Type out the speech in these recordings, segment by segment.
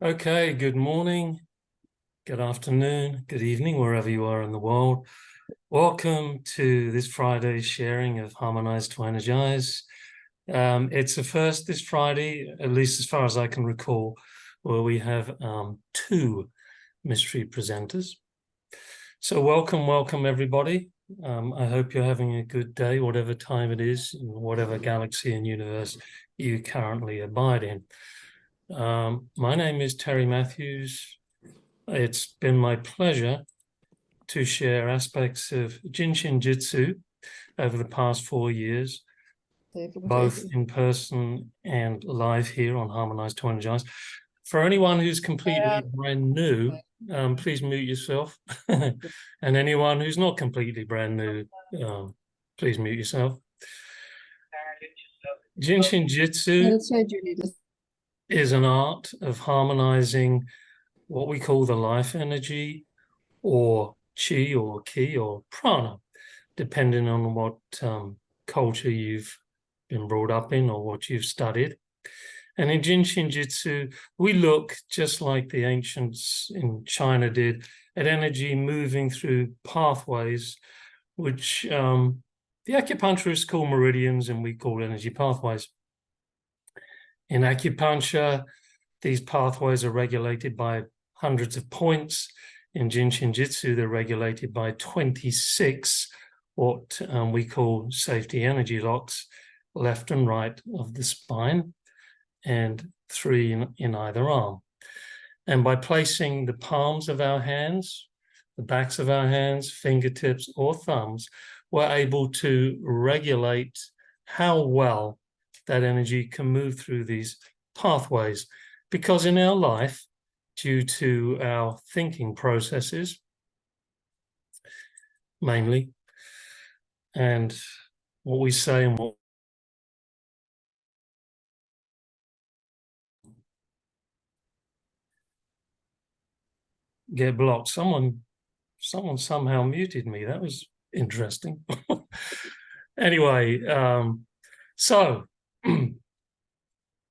Okay, good morning, good afternoon, good evening, wherever you are in the world. Welcome to this Friday's sharing of Harmonize2Energize. It's the first this Friday, at least as far as I can recall, where we have two mystery presenters. So welcome everybody. I hope you're having a good day, whatever time it is, in whatever galaxy and universe you currently abide in. My name is Terry Matthews. It's been my pleasure to share aspects of JIN SHIN JYUTSU over the past 4 years, both in person and live here on Harmonize2Energize. For anyone who's completely brand new, please mute yourself. And anyone who's not completely brand new, please mute yourself. JIN SHIN JYUTSU is an art of harmonizing what we call the life energy, or chi, or ki, or prana, depending on what culture you've been brought up in or what you've studied. And in JIN SHIN JYUTSU, we look, just like the ancients in China did, at energy moving through pathways, which the acupuncturists call meridians and we call energy pathways. In acupuncture, these pathways are regulated by hundreds of points. In JIN SHIN JYUTSU, they're regulated by 26, what we call safety energy locks, left and right of the spine, and 3 in either arm. And by placing the palms of our hands, the backs of our hands, fingertips, or thumbs, we're able to regulate how well that energy can move through these pathways. Because in our life, due to our thinking processes, mainly, and what we say and what get blocked. Someone somehow muted me. That was interesting. Anyway, so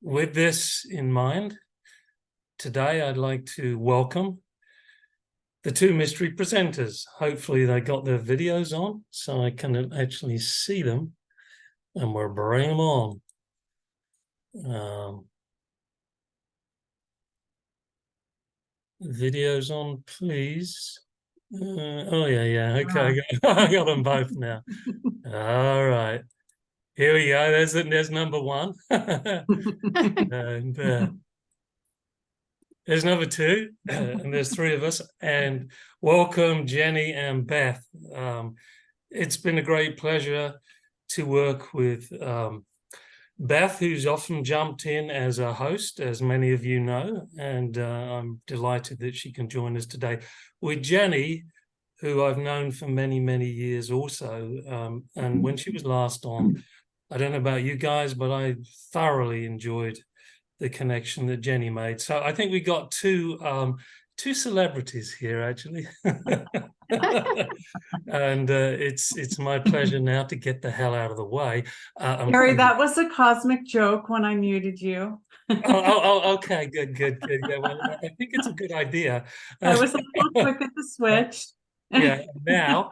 with this in mind, today I'd like to welcome the two mystery presenters. Hopefully they got their videos on so I can actually see them, and we'll bring them on. Videos on, please. Oh yeah, okay. I got them both now. All right, here we go. There's number one. And there's number two, and there's 3 of us. And welcome, Jenny and Beth. It's been a great pleasure to work with Beth, who's often jumped in as a host, as many of you know, and I'm delighted that she can join us today. With Jenny, who I've known for many, many years also, and when she was last on, I don't know about you guys, but I thoroughly enjoyed the connection that Jenny made. So I think we got two celebrities here, actually. And it's my pleasure now to get the hell out of the way. Harry, that was a cosmic joke when I muted you. Okay, good. Yeah, well, I think it's a good idea. I was a little quick at the switch. Yeah, now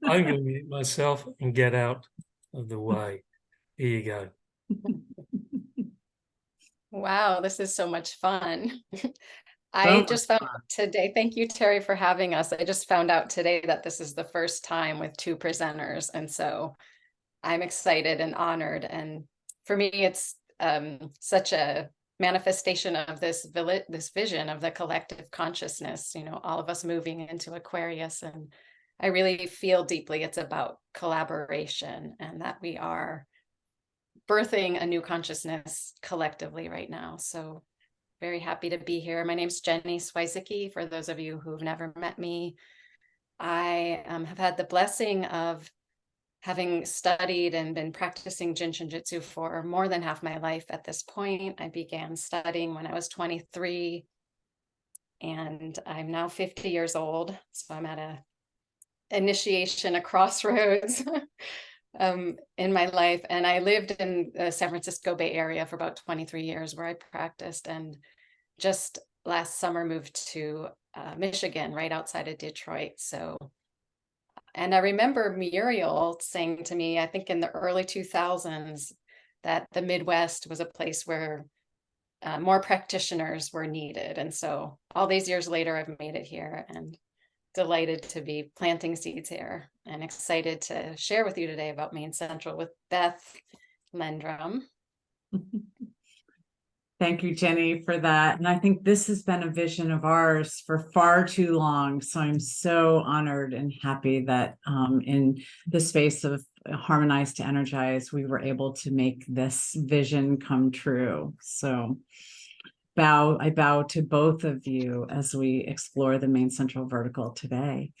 I'm going to mute myself and get out of the way. Here you go. Wow, this is so much fun. I just found out today, thank you, Terry, for having us. I just found out today that this is the first time with 2 presenters. And so I'm excited and honored. And for me, it's such a manifestation of this vision of the collective consciousness, you know, all of us moving into Aquarius. And I really feel deeply it's about collaboration and that we are birthing a new consciousness collectively right now. So very happy to be here. My name's Jenny Swiecicki. For those of you who've never met me, I have had the blessing of having studied and been practicing JIN SHIN JYUTSU for more than half my life at this point. I began studying when I was 23, and I'm now 50 years old. So I'm at a initiation, a crossroads in my life. And I lived in the San Francisco Bay Area for about 23 years where I practiced, and just last summer moved to Michigan, right outside of Detroit. So, and I remember Muriel saying to me, I think in the early 2000s, that the Midwest was a place where more practitioners were needed. And so all these years later, I've made it here and delighted to be planting seeds here and excited to share with you today about Main Central with Beth Lendrum. Thank you, Jenny, for that. And I think this has been a vision of ours for far too long. So I'm so honored and happy that in the space of Harmonize to Energize, we were able to make this vision come true. So I bow to both of you as we explore the Main Central vertical today.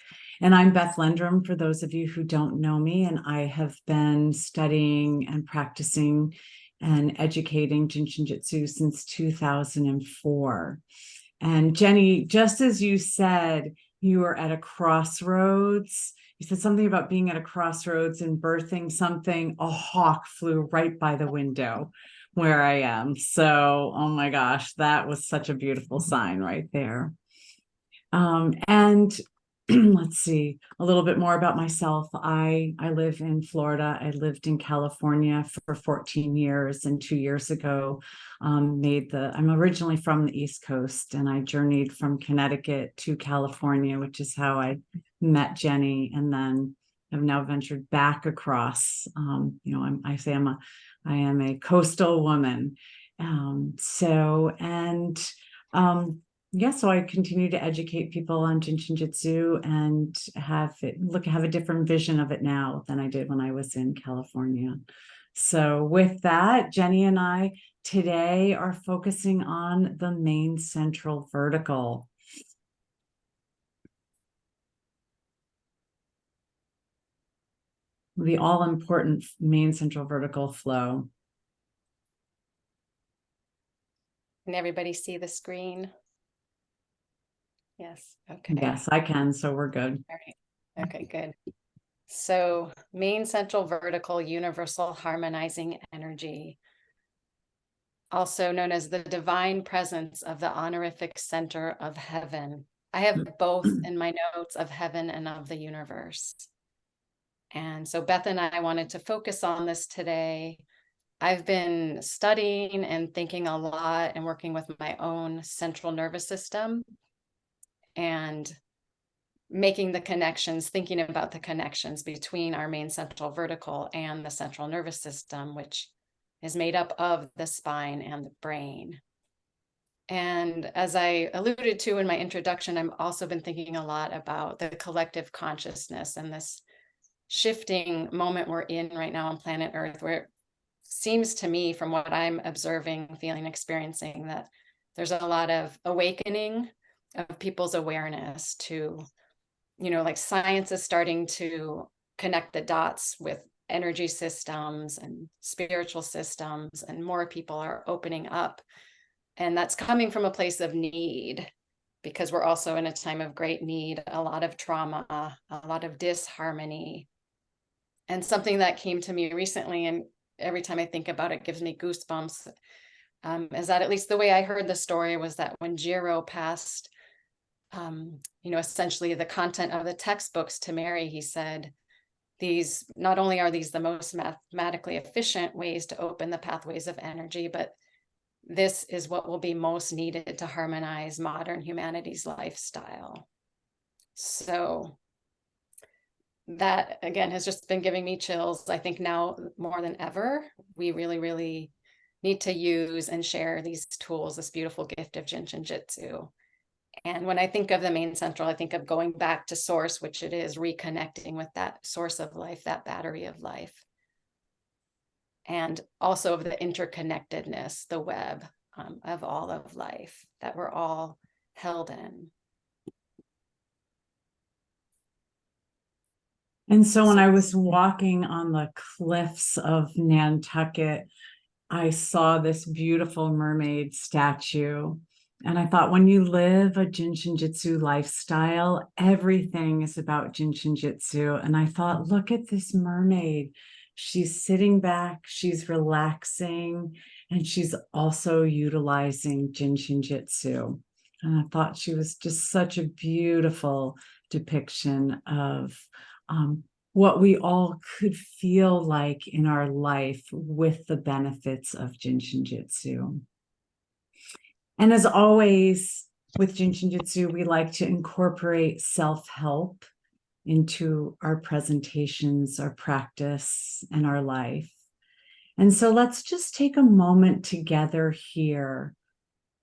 And I'm Beth Lendrum, for those of you who don't know me, and I have been studying and practicing and educating JIN SHIN JYUTSU since 2004. And Jenny, just as you said, you were at a crossroads. You said something about being at a crossroads and birthing something. A hawk flew right by the window where I am. So, oh my gosh, that was such a beautiful sign right there. And let's see a little bit more about myself. I live in Florida. I lived in California for 14 years, and 2 years ago I'm originally from the East Coast, and I journeyed from Connecticut to California, which is how I met Jenny, and then have now ventured back across. I am a coastal woman. So I continue to educate people on JIN SHIN JYUTSU and have a different vision of it now than I did when I was in California. So with that, Jenny and I today are focusing on the Main Central vertical. The all-important Main Central vertical flow. Can everybody see the screen? Yes. Okay. Yes, I can. So we're good. All right. Okay, good. So Main Central vertical universal harmonizing energy, also known as the divine presence of the honorific center of heaven. I have both in my notes, of heaven and of the universe. And so Beth and I wanted to focus on this today. I've been studying and thinking a lot and working with my own central nervous system and making the connections, thinking about the connections between our main central vertical and the central nervous system, which is made up of the spine and the brain. And as I alluded to in my introduction, I've also been thinking a lot about the collective consciousness and this shifting moment we're in right now on planet Earth, where it seems to me, from what I'm observing, feeling, experiencing, that there's a lot of awakening of people's awareness to, like science is starting to connect the dots with energy systems and spiritual systems, and more people are opening up. And that's coming from a place of need, because we're also in a time of great need, a lot of trauma, a lot of disharmony. And something that came to me recently, and every time I think about it, gives me goosebumps, is that, at least the way I heard the story, was that when Jiro passed, essentially the content of the textbooks to Mary, he said, not only are these the most mathematically efficient ways to open the pathways of energy, but this is what will be most needed to harmonize modern humanity's lifestyle. So that, again, has just been giving me chills. I think now more than ever, we really, really need to use and share these tools, this beautiful gift of JIN SHIN JYUTSU. And when I think of the main central, I think of going back to source, which it is, reconnecting with that source of life, that battery of life. And also of the interconnectedness, the web of all of life that we're all held in. And so when I was walking on the cliffs of Nantucket, I saw this beautiful mermaid statue. And I thought, when you live a JIN SHIN JYUTSU lifestyle, everything is about JIN SHIN JYUTSU. And I thought, look at this mermaid. She's sitting back, she's relaxing, and she's also utilizing JIN SHIN JYUTSU. And I thought she was just such a beautiful depiction of what we all could feel like in our life with the benefits of JIN SHIN JYUTSU. And as always, with JIN SHIN JYUTSU, we like to incorporate self-help into our presentations, our practice, and our life. And so let's just take a moment together here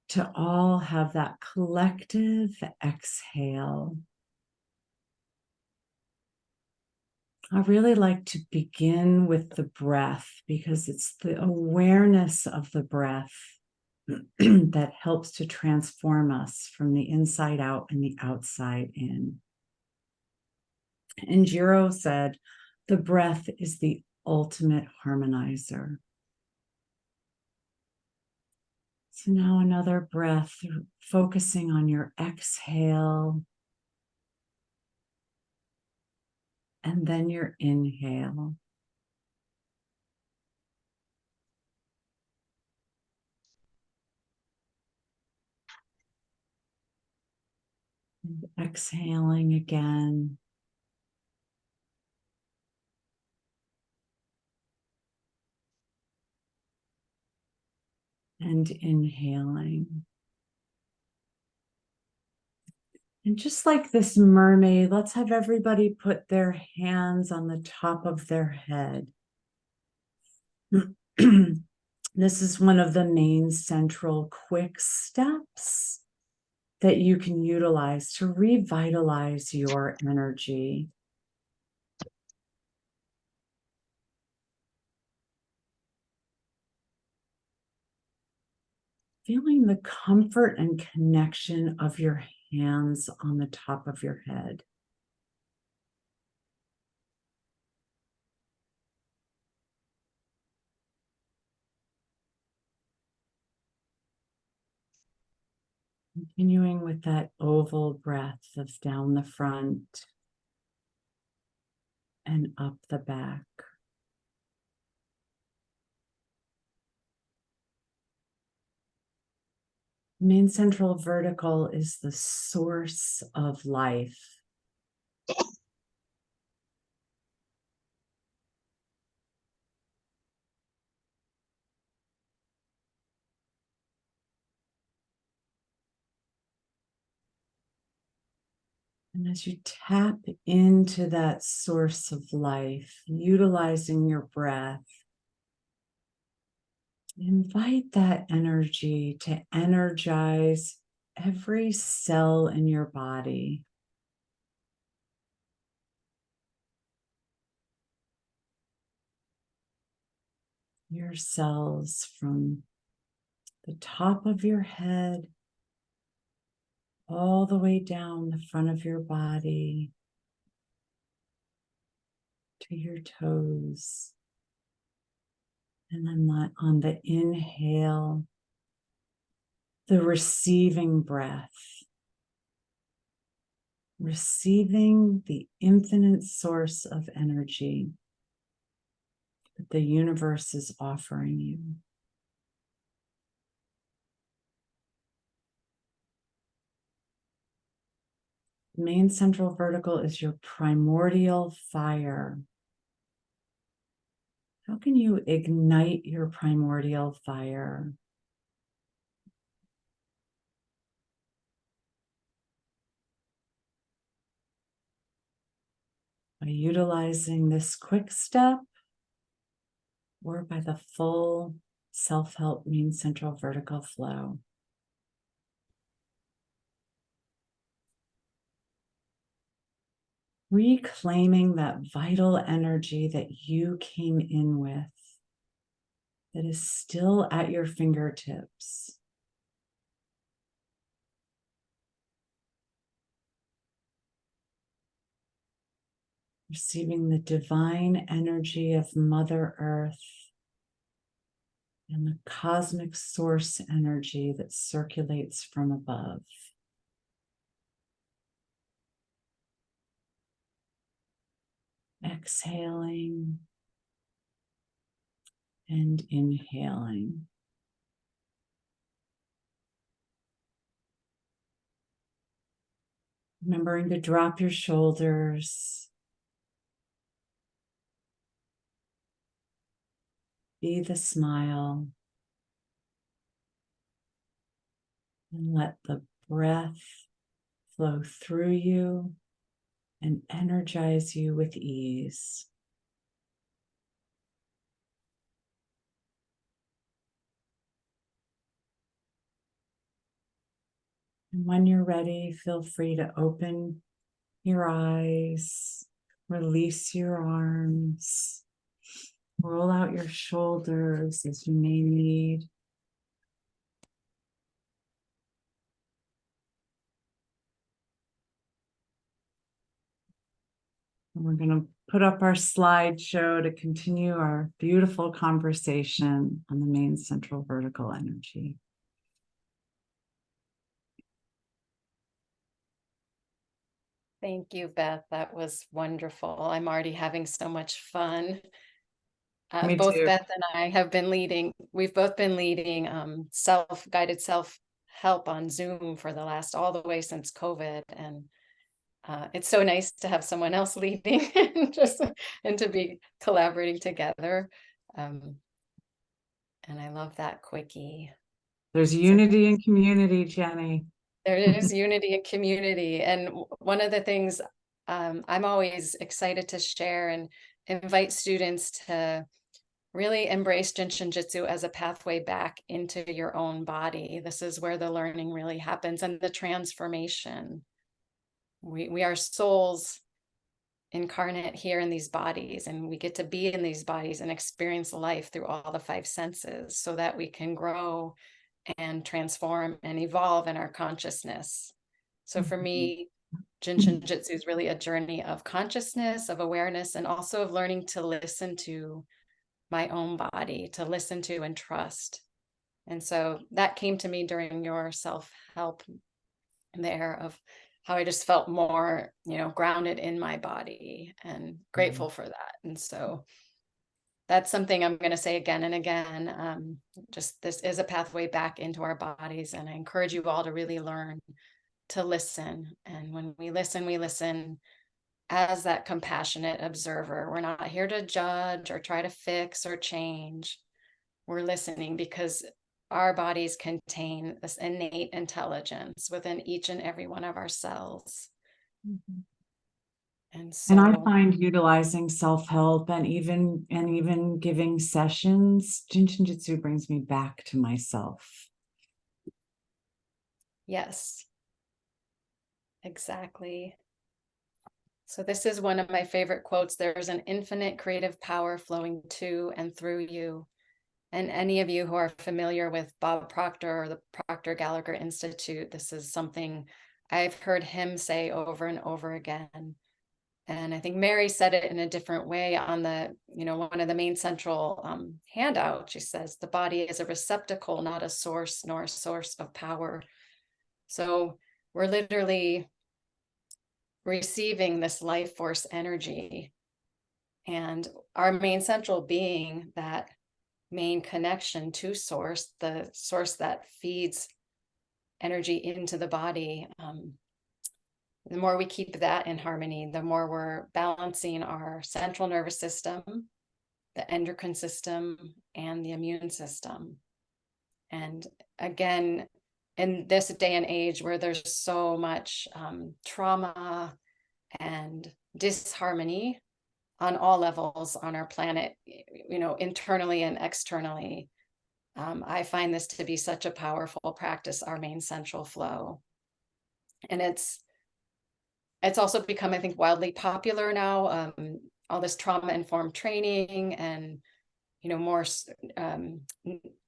to all have that collective exhale. I really like to begin with the breath because it's the awareness of the breath that helps to transform us from the inside out and the outside in. And Jiro said, the breath is the ultimate harmonizer. So now another breath, focusing on your exhale and then your inhale. And exhaling again. And inhaling. And just like this mermaid, let's have everybody put their hands on the top of their head. This is one of the main central quick steps that you can utilize to revitalize your energy. Feeling the comfort and connection of your hands on the top of your head. Continuing with that oval breath of down the front and up the back. Main central vertical is the source of life. And as you tap into that source of life, utilizing your breath, invite that energy to energize every cell in your body. Your cells from the top of your head all the way down the front of your body to your toes. And then on the inhale, the receiving breath, receiving the infinite source of energy that the universe is offering you. Main central vertical is your primordial fire. How can you ignite your primordial fire? By utilizing this quick step or by the full self-help main central vertical flow. Reclaiming that vital energy that you came in with, that is still at your fingertips. Receiving the divine energy of Mother Earth and the cosmic source energy that circulates from above. Exhaling and inhaling. Remembering to drop your shoulders. Be the smile. And let the breath flow through you and energize you with ease. And when you're ready, feel free to open your eyes, release your arms, roll out your shoulders as you may need. And we're going to put up our slideshow to continue our beautiful conversation on the main central vertical energy. Thank you, Beth. That was wonderful. I'm already having so much fun. Both too. Beth and I have been leading, we've both been leading self-guided self-help on Zoom for the last, all the way since COVID. And it's so nice to have someone else leading and to be collaborating together. And I love that quickie. There's unity and community, Jenny. There is unity and community. And one of the things I'm always excited to share and invite students to really embrace JIN SHIN JYUTSU as a pathway back into your own body. This is where the learning really happens and the transformation. We are souls incarnate here in these bodies, and we get to be in these bodies and experience life through all the five senses so that we can grow and transform and evolve in our consciousness. So for me, JIN SHIN JYUTSU is really a journey of consciousness, of awareness, and also of learning to listen to my own body, to listen to and trust. And so that came to me during your self-help there, of how I just felt more, grounded in my body, and grateful for that. And so that's something I'm going to say again and again. Just this is a pathway back into our bodies. And I encourage you all to really learn to listen. And when we listen as that compassionate observer. We're not here to judge or try to fix or change. We're listening because our bodies contain this innate intelligence within each and every one of our cells. And I find utilizing self-help and even giving sessions, JIN SHIN JYUTSU brings me back to myself. Yes, exactly. So this is one of my favorite quotes. There's an infinite creative power flowing to and through you. And any of you who are familiar with Bob Proctor or the Proctor Gallagher Institute, this is something I've heard him say over and over again. And I think Mary said it in a different way on the, one of the main central handout. She says, the body is a receptacle, not a source, nor a source of power. So we're literally receiving this life force energy, and our main central being that main connection to source, the source that feeds energy into the body. The more we keep that in harmony, the more we're balancing our central nervous system, the endocrine system, and the immune system. And again, in this day and age where there's so much trauma and disharmony on all levels on our planet, internally and externally, I find this to be such a powerful practice, our main central flow. And it's also become, I think, wildly popular now. All this trauma-informed training and, more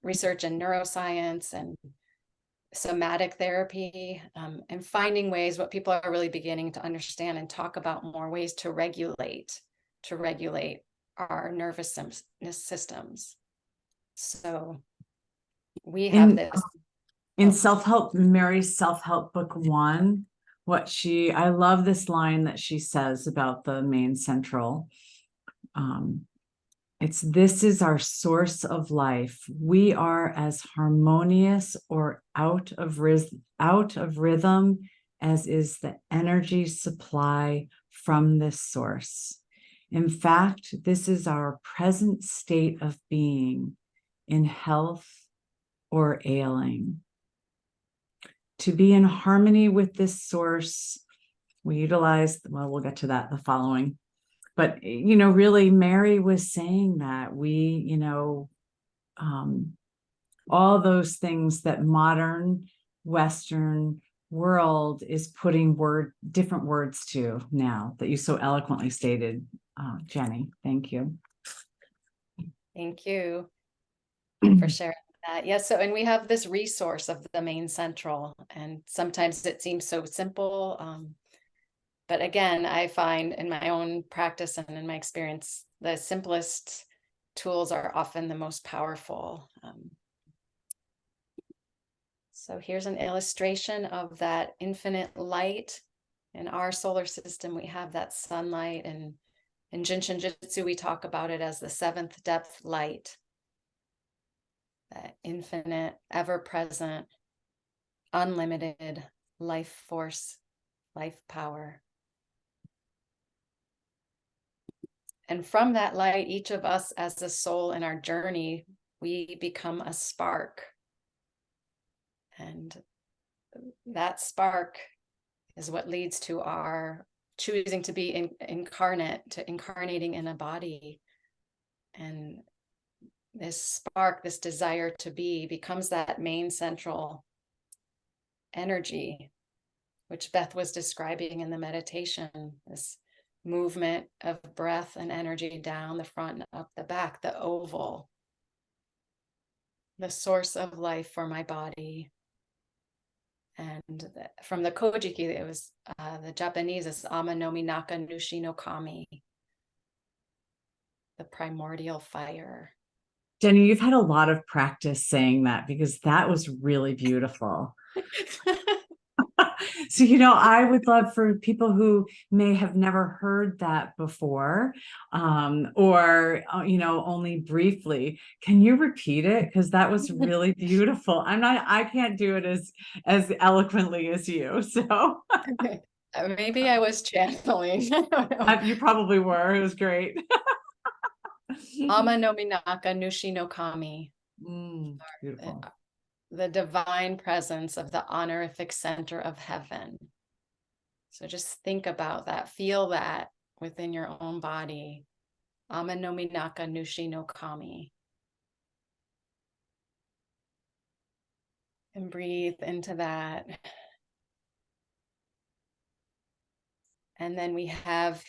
research in neuroscience and somatic therapy, and finding ways, what people are really beginning to understand and talk about more, ways to regulate our nervous systems. So we have this. In self-help, Mary's self-help book 1, I love this line that she says about the main central. This is our source of life. We are as harmonious or out of rhythm as is the energy supply from this source. In fact, this is our present state of being in health or ailing. To be in harmony with this source, we utilize, well, we'll get to that the following. But, you know, really, Mary was saying that we, you know, all those things that modern Western world is putting different words to now, that you so eloquently stated, Jenny. Thank you. Thank you for sharing that. Yes, so, and we have this resource of the main central, and sometimes it seems so simple. But again, I find in my own practice and in my experience, the simplest tools are often the most powerful. So here's an illustration of that infinite light. In our solar system, we have that sunlight, and in JIN SHIN JYUTSU, we talk about it as the 7th depth light. That infinite, ever-present, unlimited life force, life power. And from that light, each of us as a soul in our journey, we become a spark. And that spark is what leads to our choosing to be incarnate, to incarnating in a body. And this spark, this desire to be, becomes that main central energy, which Beth was describing in the meditation, this movement of breath and energy down the front and up the back, the oval, the source of life for my body. And from the Kojiki, it was the Japanese is Ama no Minaka Nushi no Kami, the primordial fire. Jenny, you've had a lot of practice saying that, because that was really beautiful. So, you know, I would love for people who may have never heard that before, or, you know, only briefly, can you repeat it? Because that was really beautiful. I can't do it as eloquently as you. So maybe I was channeling. I don't know. You probably were. It was great. Ama no Minaka Nushi no Kami. Beautiful. The divine presence of the honorific center of heaven. So just think about that, feel that within your own body. Ama no Minaka Nushi no Kami. And breathe into that. And then we have,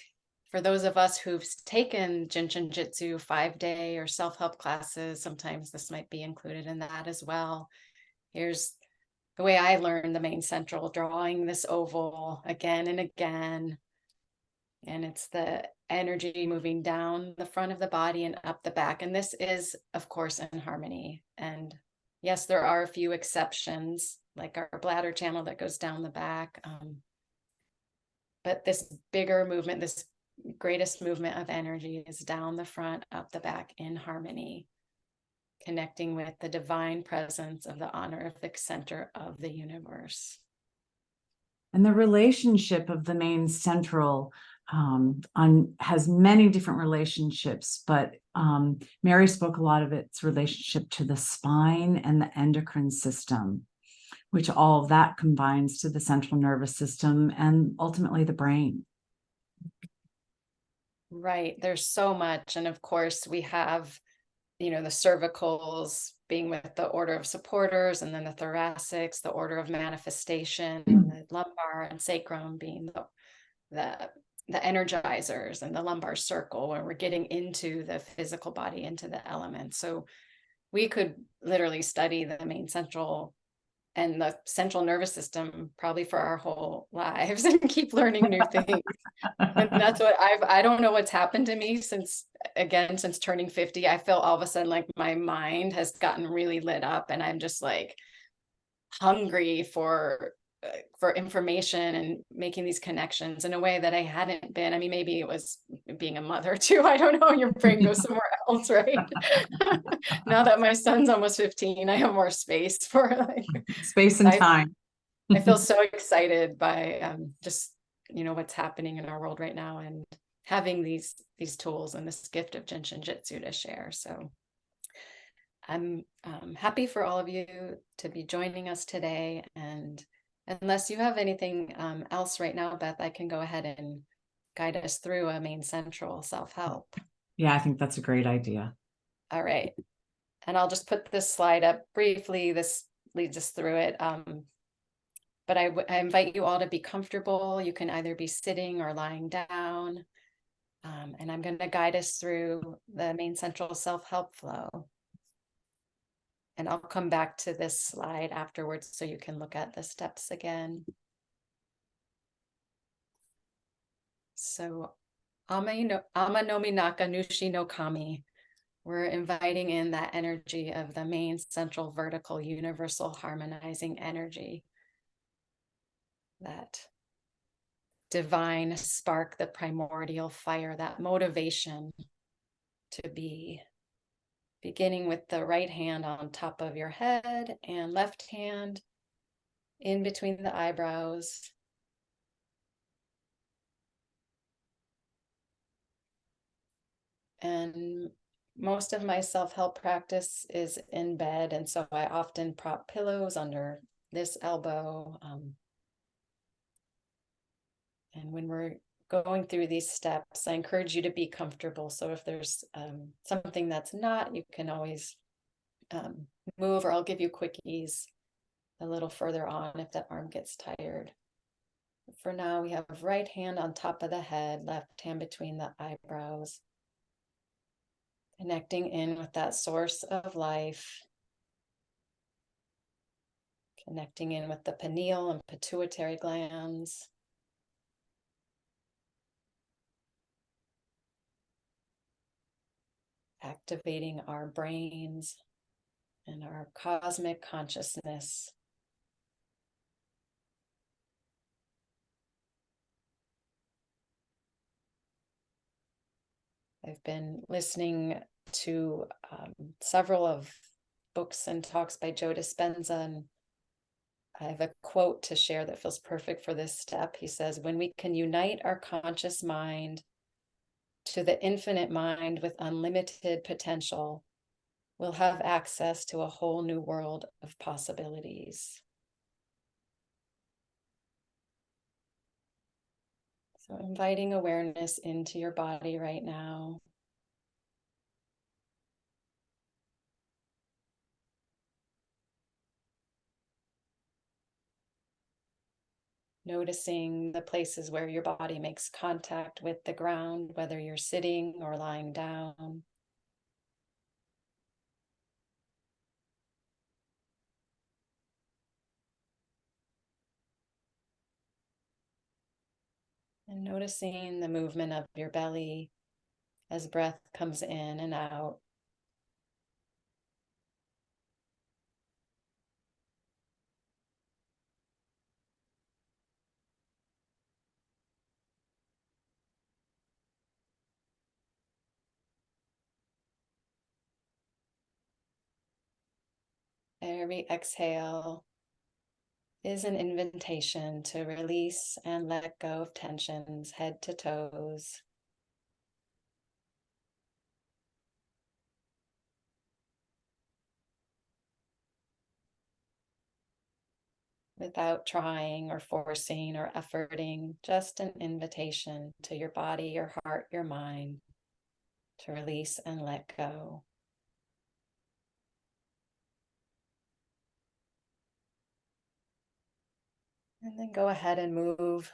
for those of us who've taken JIN SHIN JYUTSU 5-day or self-help classes, sometimes this might be included in that as well. Here's the way I learned the main central, drawing this oval again and again. And it's the energy moving down the front of the body and up the back. And this is, of course, in harmony. And yes, there are a few exceptions, like our bladder channel that goes down the back. But this bigger movement, this greatest movement of energy is down the front, up the back in harmony, connecting with the divine presence of the honorific center of the universe. And the relationship of the main central has many different relationships, but Mary spoke a lot of its relationship to the spine and the endocrine system, which all of that combines to the central nervous system and ultimately the brain. Right. There's so much. And of course, we have, you know, the cervicals being with the order of supporters, and then the thoracics, the order of manifestation, and the lumbar and sacrum being the energizers, and the lumbar circle, where we're getting into the physical body, into the elements. So we could literally study the main central and the central nervous system probably for our whole lives and keep learning new things. And that's what I don't know what's happened to me since turning 50. I feel all of a sudden like my mind has gotten really lit up, and I'm just like hungry for information and making these connections in a way that I hadn't been. I mean, maybe it was being a mother too. I don't know. Your brain goes somewhere else, right? Now that my son's almost 15, I have more space for like space and time. I feel so excited by just, what's happening in our world right now, and having these tools and this gift of JIN SHIN JYUTSU to share. So I'm happy for all of you to be joining us today. And unless you have anything else right now, Beth, I can go ahead and guide us through a main central self-help. Yeah, I think that's a great idea. All right. And I'll just put this slide up briefly. This leads us through it. But I invite you all to be comfortable. You can either be sitting or lying down. And I'm going to guide us through the main central self-help flow. And I'll come back to this slide afterwards so you can look at the steps again. So, Ama nomi naka nushi no kami. We're inviting in that energy of the main central vertical universal harmonizing energy. That divine spark, the primordial fire, that motivation to be. Beginning with the right hand on top of your head and left hand in between the eyebrows. And most of my self-help practice is in bed, and so I often prop pillows under this elbow. And when we're going through these steps, I encourage you to be comfortable. So if there's something that's not, you can always move, or I'll give you quickies a little further on if that arm gets tired. For now, we have right hand on top of the head, left hand between the eyebrows, connecting in with that source of life, connecting in with the pineal and pituitary glands. Activating our brains and our cosmic consciousness. I've been listening to several of books and talks by Joe Dispenza, and I have a quote to share that feels perfect for this step. He says, "When we can unite our conscious mind to the infinite mind with unlimited potential, we'll have access to a whole new world of possibilities." So inviting awareness into your body right now. Noticing the places where your body makes contact with the ground, whether you're sitting or lying down. And noticing the movement of your belly as breath comes in and out. Every exhale is an invitation to release and let go of tensions, head to toes. Without trying or forcing or efforting, just an invitation to your body, your heart, your mind to release and let go. And then go ahead and move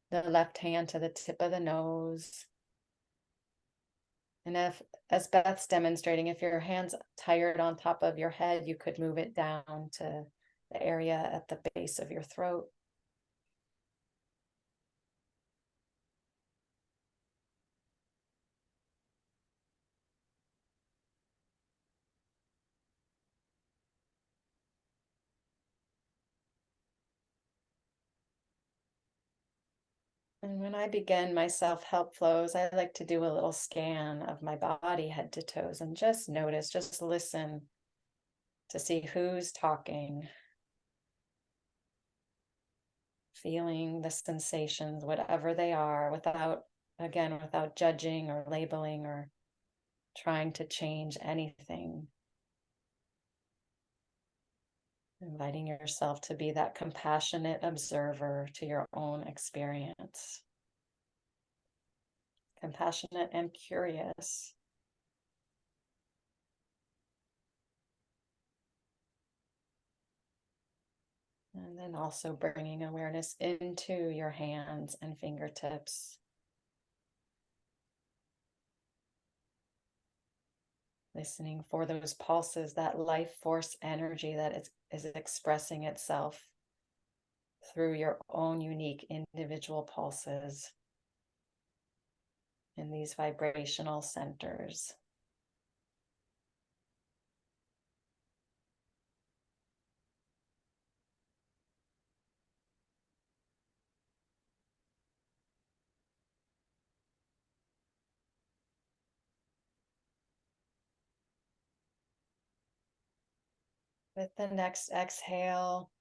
the left hand to the tip of the nose. And if, as Beth's demonstrating, if your hand's tired on top of your head, you could move it down to the area at the base of your throat. And when I begin my self-help flows, I like to do a little scan of my body, head to toes, and just notice, just listen to see who's talking. feeling the sensations, whatever they are, without judging or labeling or trying to change anything. Inviting yourself to be that compassionate observer to your own experience. Compassionate and curious. And then also bringing awareness into your hands and fingertips. Listening for those pulses, that life force energy that is expressing itself through your own unique individual pulses in these vibrational centers. With the next exhale,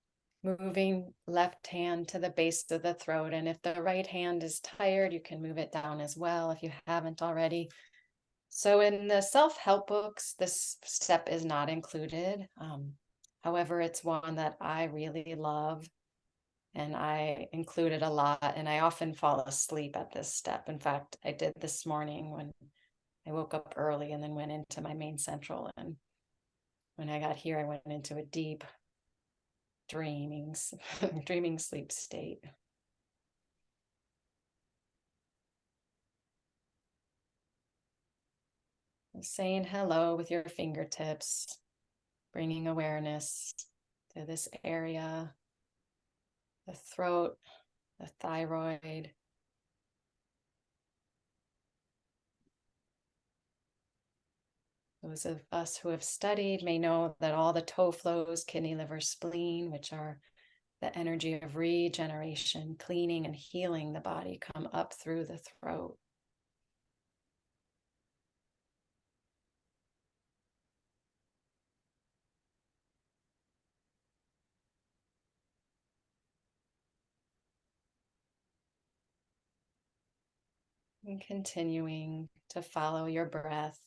moving left hand to the base of the throat. And if the right hand is tired, you can move it down as well if you haven't already. So in the self-help books, this step is not included. However, it's one that I really love and I include it a lot, and I often fall asleep at this step. In fact, I did this morning when I woke up early and then went into my main central, and when I got here, I went into a deep dreaming sleep state. Saying hello with your fingertips, bringing awareness to this area, the throat, the thyroid. Those of us who have studied may know that all the toe flows, kidney, liver, spleen, which are the energy of regeneration, cleaning and healing the body, come up through the throat. And continuing to follow your breath.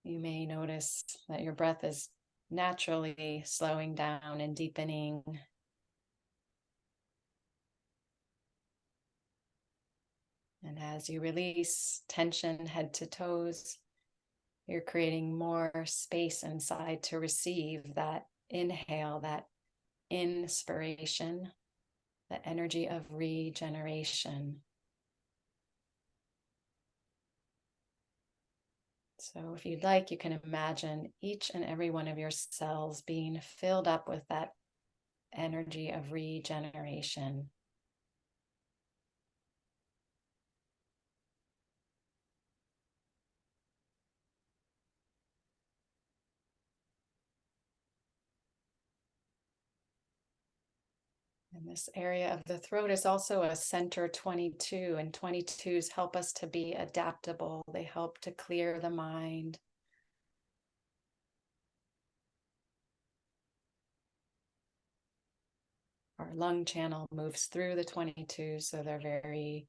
You may notice that your breath is naturally slowing down and deepening. And as you release tension head to toes, you're creating more space inside to receive that inhale, that inspiration, the energy of regeneration. So if you'd like, you can imagine each and every one of your cells being filled up with that energy of regeneration. And this area of the throat is also a center 22, and 22s help us to be adaptable. They help to clear the mind. Our lung channel moves through the 22, so they're very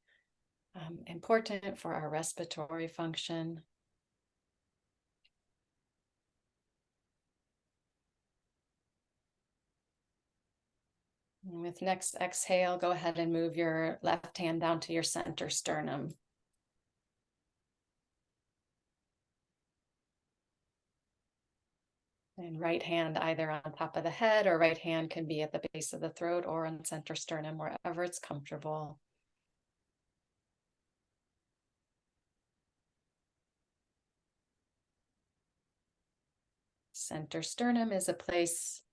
important for our respiratory function. And with next exhale, go ahead and move your left hand down to your center sternum. And right hand either on top of the head, or right hand can be at the base of the throat or on center sternum, wherever it's comfortable. Center sternum is a place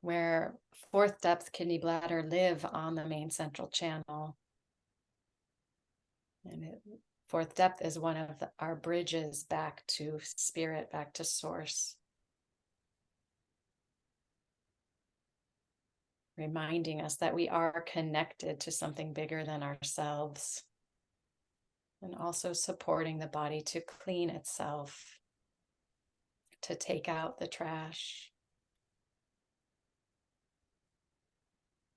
where fourth depth kidney bladder live on the main central channel. And fourth depth is one of our bridges back to spirit, back to source. Reminding us that we are connected to something bigger than ourselves. And also supporting the body to clean itself, to take out the trash.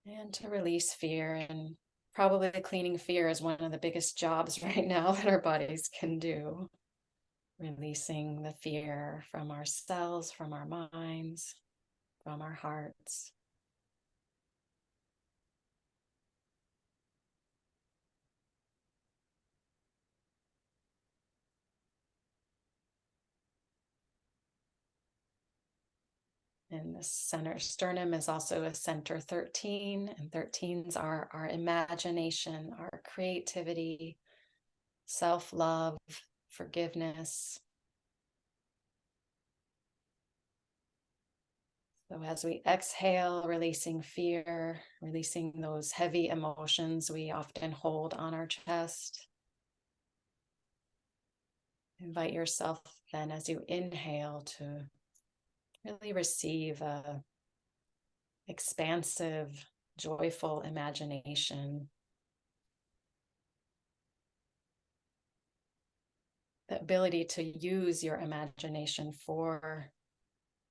And to release fear. And probably cleaning fear is one of the biggest jobs right now that our bodies can do. Releasing the fear from our cells, from our minds, from our hearts. And the center sternum is also a center 13, and 13s are our imagination, our creativity, self-love, forgiveness. So as we exhale, releasing fear, releasing those heavy emotions we often hold on our chest. Invite yourself then as you inhale to really receive a expansive, joyful imagination. The ability to use your imagination for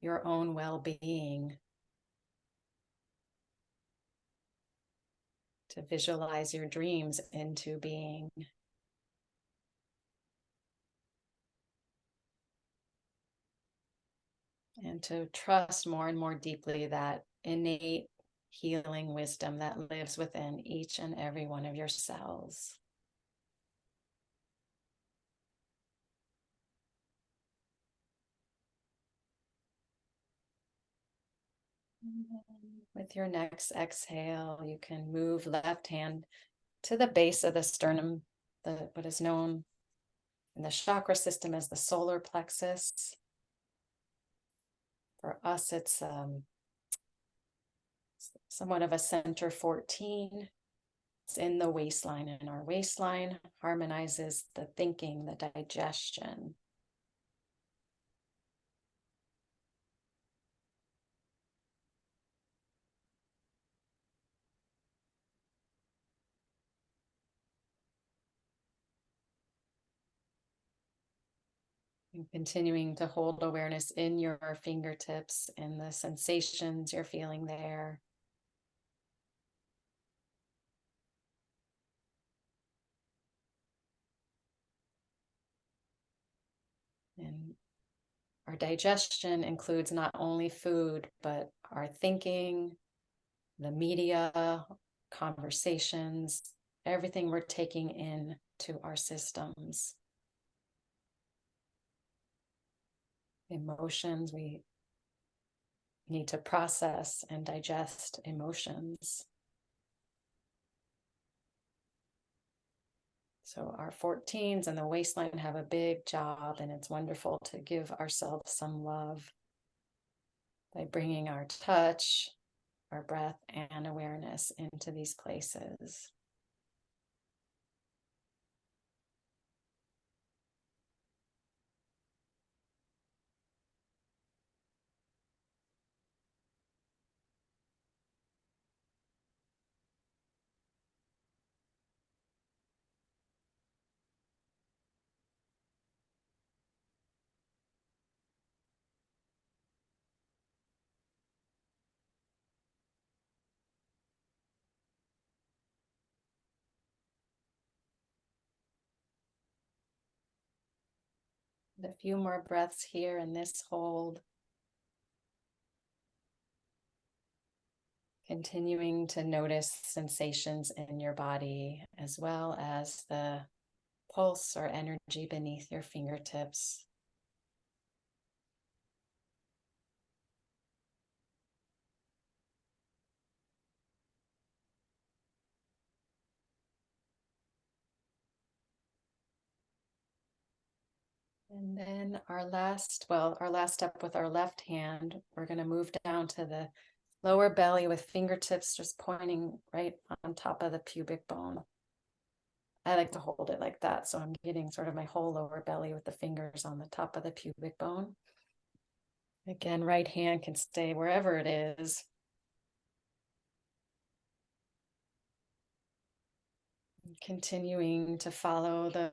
your own well-being. To visualize your dreams into being. And to trust more and more deeply that innate healing wisdom that lives within each and every one of your cells. With your next exhale, you can move left hand to the base of the sternum, what is known in the chakra system as the solar plexus. For us, it's somewhat of a center 14. It's in the waistline, and our waistline harmonizes the thinking, the digestion. And continuing to hold awareness in your fingertips and the sensations you're feeling there. And our digestion includes not only food, but our thinking, the media, conversations, everything we're taking in to our systems. Emotions, we need to process and digest emotions. So our 14s and the waistline have a big job, and it's wonderful to give ourselves some love by bringing our touch, our breath, and awareness into these places. A few more breaths here in this hold. Continuing to notice sensations in your body, as well as the pulse or energy beneath your fingertips. And then our last step with our left hand, we're going to move down to the lower belly with fingertips just pointing right on top of the pubic bone. I like to hold it like that, so I'm getting sort of my whole lower belly with the fingers on the top of the pubic bone. Again, right hand can stay wherever it is. Continuing to follow the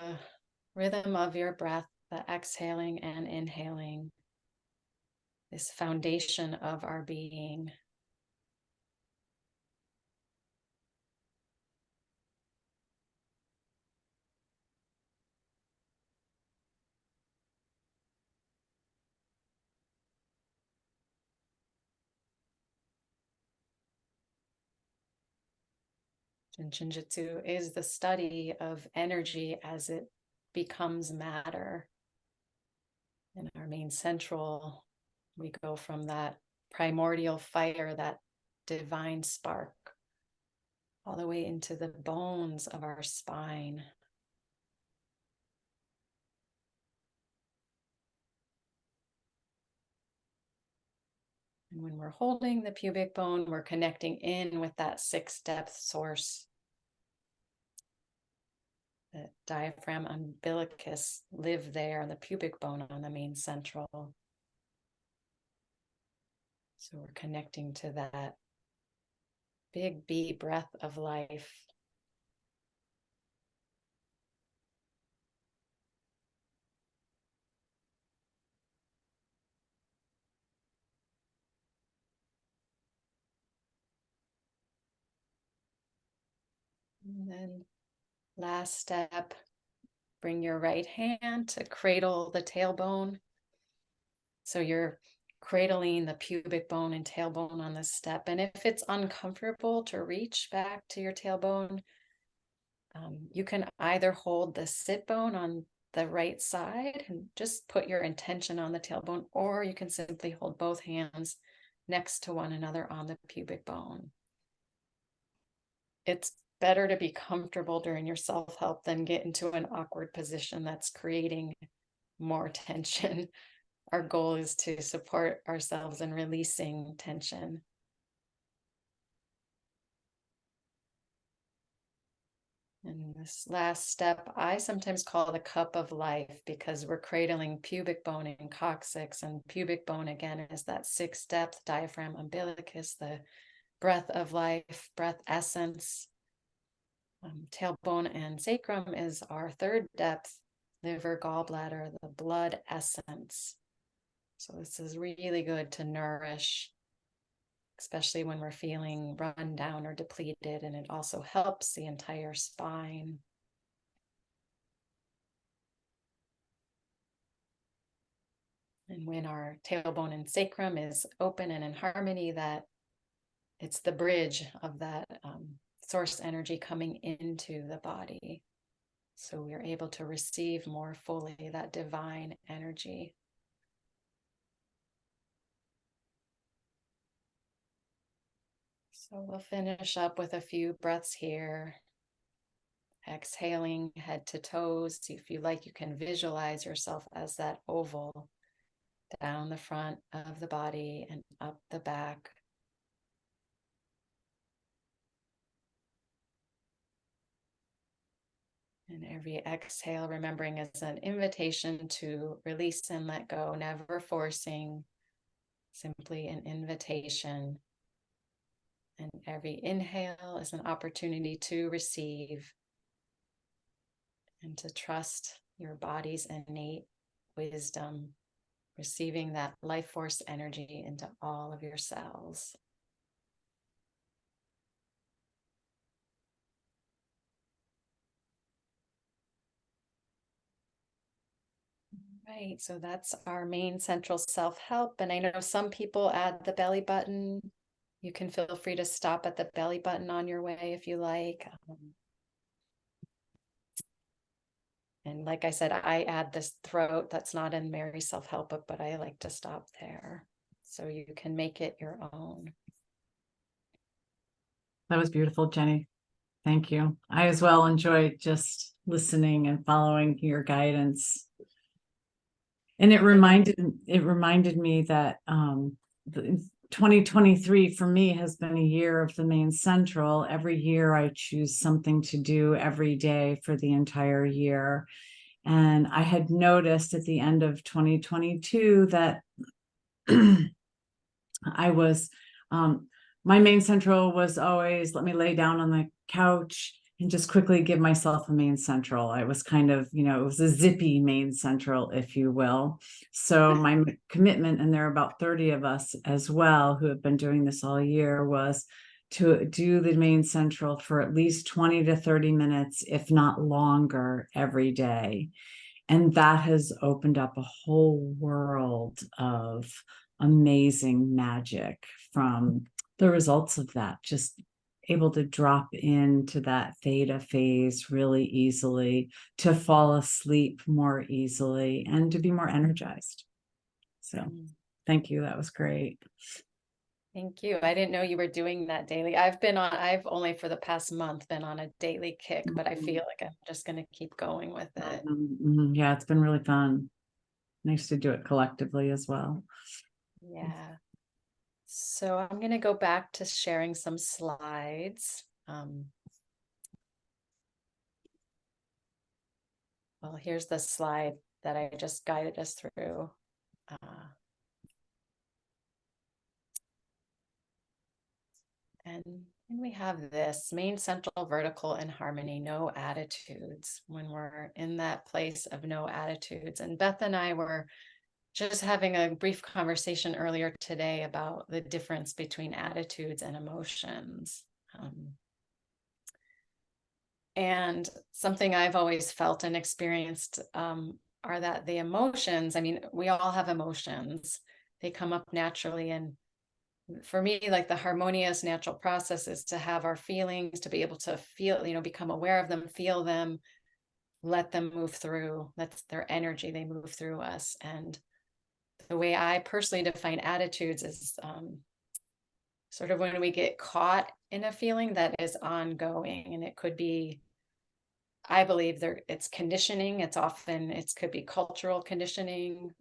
rhythm of your breath, the exhaling and inhaling, this foundation of our being. JIN SHIN JYUTSU is the study of energy as it becomes matter. In our main central, we go from that primordial fire, that divine spark, all the way into the bones of our spine. And when we're holding the pubic bone, we're connecting in with that 6th depth source. The diaphragm umbilicus live there, the pubic bone on the main central. So we're connecting to that big B breath of life. And then last step, bring your right hand to cradle the tailbone. So you're cradling the pubic bone and tailbone on this step. And if it's uncomfortable to reach back to your tailbone, you can either hold the sit bone on the right side and just put your intention on the tailbone, or you can simply hold both hands next to one another on the pubic bone. It's better to be comfortable during your self-help than get into an awkward position that's creating more tension. Our goal is to support ourselves in releasing tension. And this last step, I sometimes call the cup of life, because we're cradling pubic bone and coccyx, and pubic bone again is that 6th depth, diaphragm umbilicus, the breath of life, breath essence. Tailbone and sacrum is our 3rd depth, liver, gallbladder, the blood essence. So this is really good to nourish, especially when we're feeling run down or depleted, and it also helps the entire spine. And when our tailbone and sacrum is open and in harmony, that it's the bridge of that source energy coming into the body. So we're able to receive more fully that divine energy. So we'll finish up with a few breaths here. Exhaling head to toes. If you like, you can visualize yourself as that oval down the front of the body and up the back. And every exhale, remembering, is an invitation to release and let go, never forcing, simply an invitation. And every inhale is an opportunity to receive and to trust your body's innate wisdom, receiving that life force energy into all of your cells. Right, so that's our main central self-help. And I know some people add the belly button. You can feel free to stop at the belly button on your way if you like. And like I said, I add this throat. That's not in Mary's self-help book, but I like to stop there. So you can make it your own. That was beautiful, Jenny. Thank you. I as well enjoyed just listening and following your guidance. And it reminded me that 2023 for me has been a year of the main central. Every year I choose something to do every day for the entire year. And I had noticed at the end of 2022 that I was, my main central was always, let me lay down on the couch and just quickly give myself a main central. I was kind of, it was a zippy main central, if you will. So my commitment, and there are about 30 of us as well who have been doing this all year, was to do the main central for at least 20 to 30 minutes, if not longer, every day. And that has opened up a whole world of amazing magic from the results of that. Just able to drop into that theta phase really easily, to fall asleep more easily, and to be more energized. So thank you. That was great. Thank you. I didn't know you were doing that daily. I've only for the past month been on a daily kick, but I feel like I'm just going to keep going with it. Yeah, it's been really fun. Nice to do it collectively as well. Yeah. So I'm going to go back to sharing some slides. Well, here's the slide that I just guided us through. And we have this main, central, vertical, and harmony, no attitudes, when we're in that place of no attitudes. And Beth and I were just having a brief conversation earlier today about the difference between attitudes and emotions. And something I've always felt and experienced are that the emotions, I mean, we all have emotions. They come up naturally. And for me, like the harmonious natural process is to have our feelings, to be able to feel, become aware of them, feel them, let them move through. That's their energy. They move through us. And the way I personally define attitudes is sort of when we get caught in a feeling that is ongoing, and it could be, I believe it's conditioning. It could be cultural conditioning,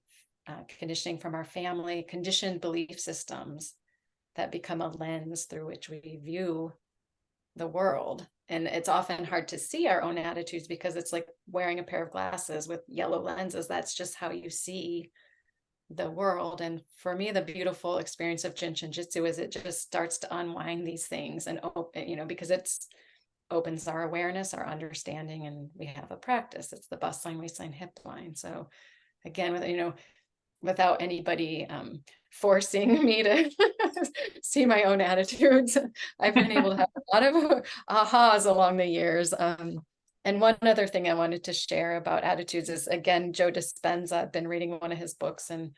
conditioning from our family, conditioned belief systems that become a lens through which we view the world. And it's often hard to see our own attitudes because it's like wearing a pair of glasses with yellow lenses. That's just how you see the world. And for me, the beautiful experience of JIN SHIN JYUTSU is it just starts to unwind these things and open, because it's opens our awareness, our understanding, and we have a practice. It's the bust line, waistline, hip line. So again, without anybody forcing me to see my own attitudes, I've been able to have a lot of ahas along the years. And one other thing I wanted to share about attitudes is, again, Joe Dispenza. I've been reading one of his books, and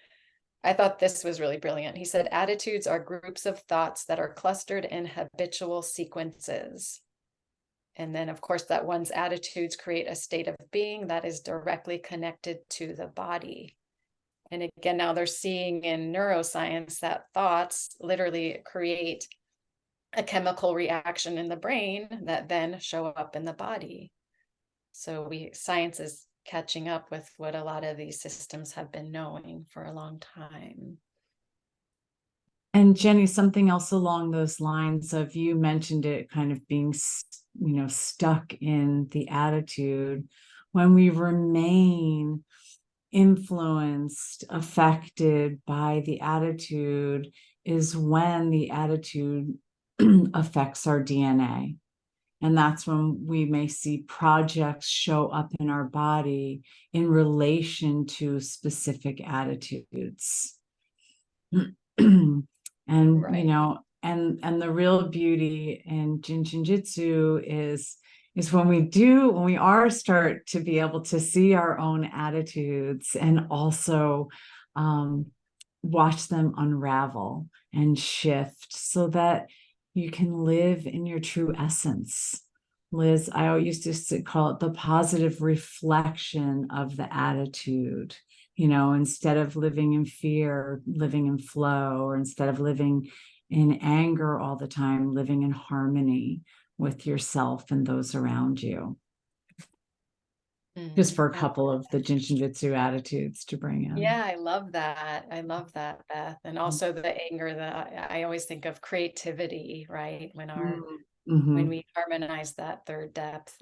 I thought this was really brilliant. He said, attitudes are groups of thoughts that are clustered in habitual sequences. And then, of course, that one's attitudes create a state of being that is directly connected to the body. And again, now they're seeing in neuroscience that thoughts literally create a chemical reaction in the brain that then show up in the body. So science is catching up with what a lot of these systems have been knowing for a long time. And Jenny, something else along those lines of, you mentioned it kind of being, stuck in the attitude. When we remain influenced, affected by the attitude, is when the attitude affects our DNA. And that's when we may see projects show up in our body in relation to specific attitudes. And right. And the real beauty in JIN SHIN JYUTSU is when we are start to be able to see our own attitudes, and also watch them unravel and shift, so that you can live in your true essence. Liz, I used to call it the positive reflection of the attitude. Instead of living in fear, living in flow, or instead of living in anger all the time, living in harmony with yourself and those around you. Just for a couple of the JIN SHIN JYUTSU attitudes to bring in. Yeah, I love that. I love that, Beth. And also the anger, I always think of creativity, right? When we harmonize that third depth,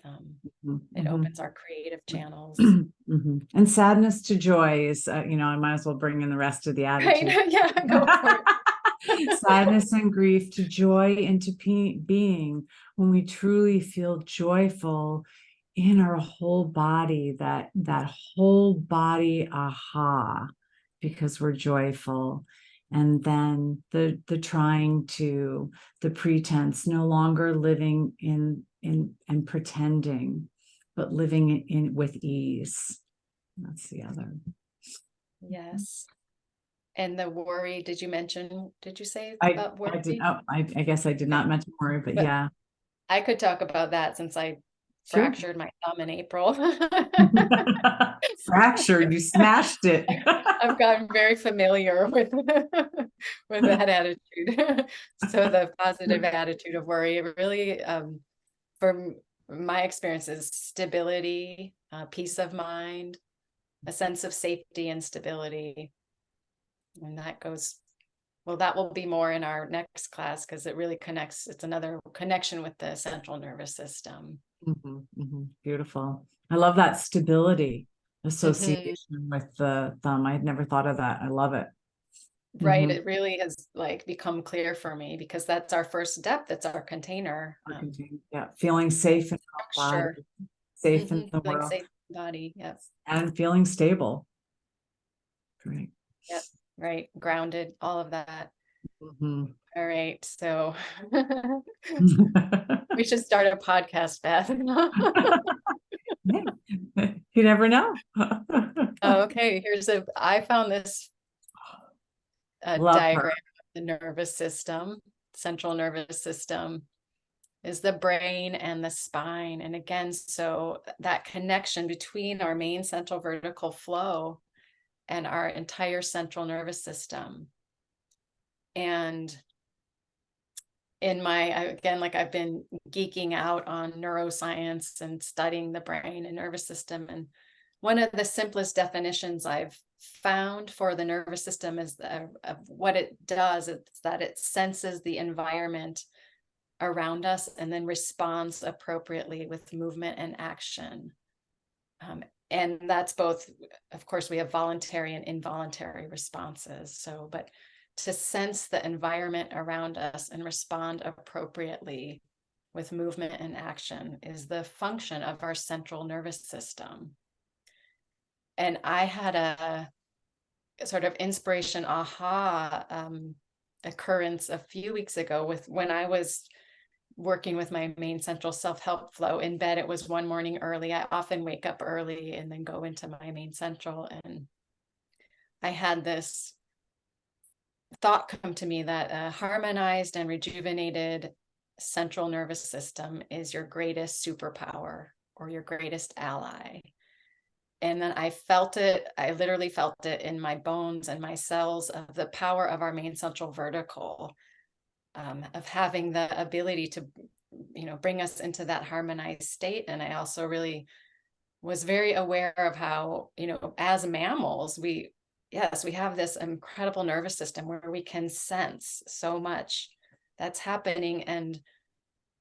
it opens our creative channels. And sadness to joy is, I might as well bring in the rest of the attitude. Right? Yeah, go for it. Sadness and grief to joy into being, when we truly feel joyful in our whole body, that whole body aha, because we're joyful. And then the pretense, no longer living in and pretending, but living in with ease. That's the other. Yes. And the worry, did you say I about worry? I guess I did not mention worry, but yeah. I could talk about that since I Sure. fractured my thumb in April. Fractured, you smashed it. I've gotten very familiar with with that attitude. So the positive attitude of worry, it really, from my experience, is stability, peace of mind, a sense of safety and stability. And that goes, well, that will be more in our next class because it really connects. It's another connection with the central nervous system. Beautiful. I love that stability association with the thumb. I had never thought of that. I love it. Right. It really has like become clear for me because that's our first step. That's our container. Yeah. Feeling safe in our body, safe in the world. Safe in the body. Yes. And feeling stable. Great. Yep. Right. Grounded, all of that. All right. So we should start a podcast, Beth. You never know. Okay. I found this diagram of the nervous system. Central nervous system is the brain and the spine. And again, so that connection between our main central vertical flow and our entire central nervous system. And in again, like I've been geeking out on neuroscience and studying the brain and nervous system. And one of the simplest definitions I've found for the nervous system is of what it does. It's that it senses the environment around us and then responds appropriately with movement and action. And that's both, of course, we have voluntary and involuntary responses. So, but to sense the environment around us and respond appropriately with movement and action is the function of our central nervous system. And I had a sort of inspiration aha occurrence a few weeks ago when I was working with my main central self-help flow in bed. It was one morning early. I often wake up early and then go into my main central. And I had this thought come to me that a harmonized and rejuvenated central nervous system is your greatest superpower or your greatest ally. And then I felt it, I literally felt it in my bones and my cells of the power of our main central vertical, of having the ability to, bring us into that harmonized state. And I also really was very aware of how, as mammals, we have this incredible nervous system where we can sense so much that's happening. And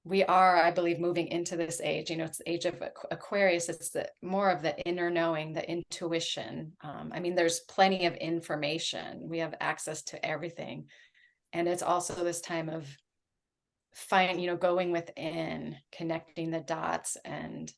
we are, I believe, moving into this age, it's the age of Aquarius. It's more of the inner knowing, the intuition. There's plenty of information. We have access to everything. And it's also this time of going within, connecting the dots. And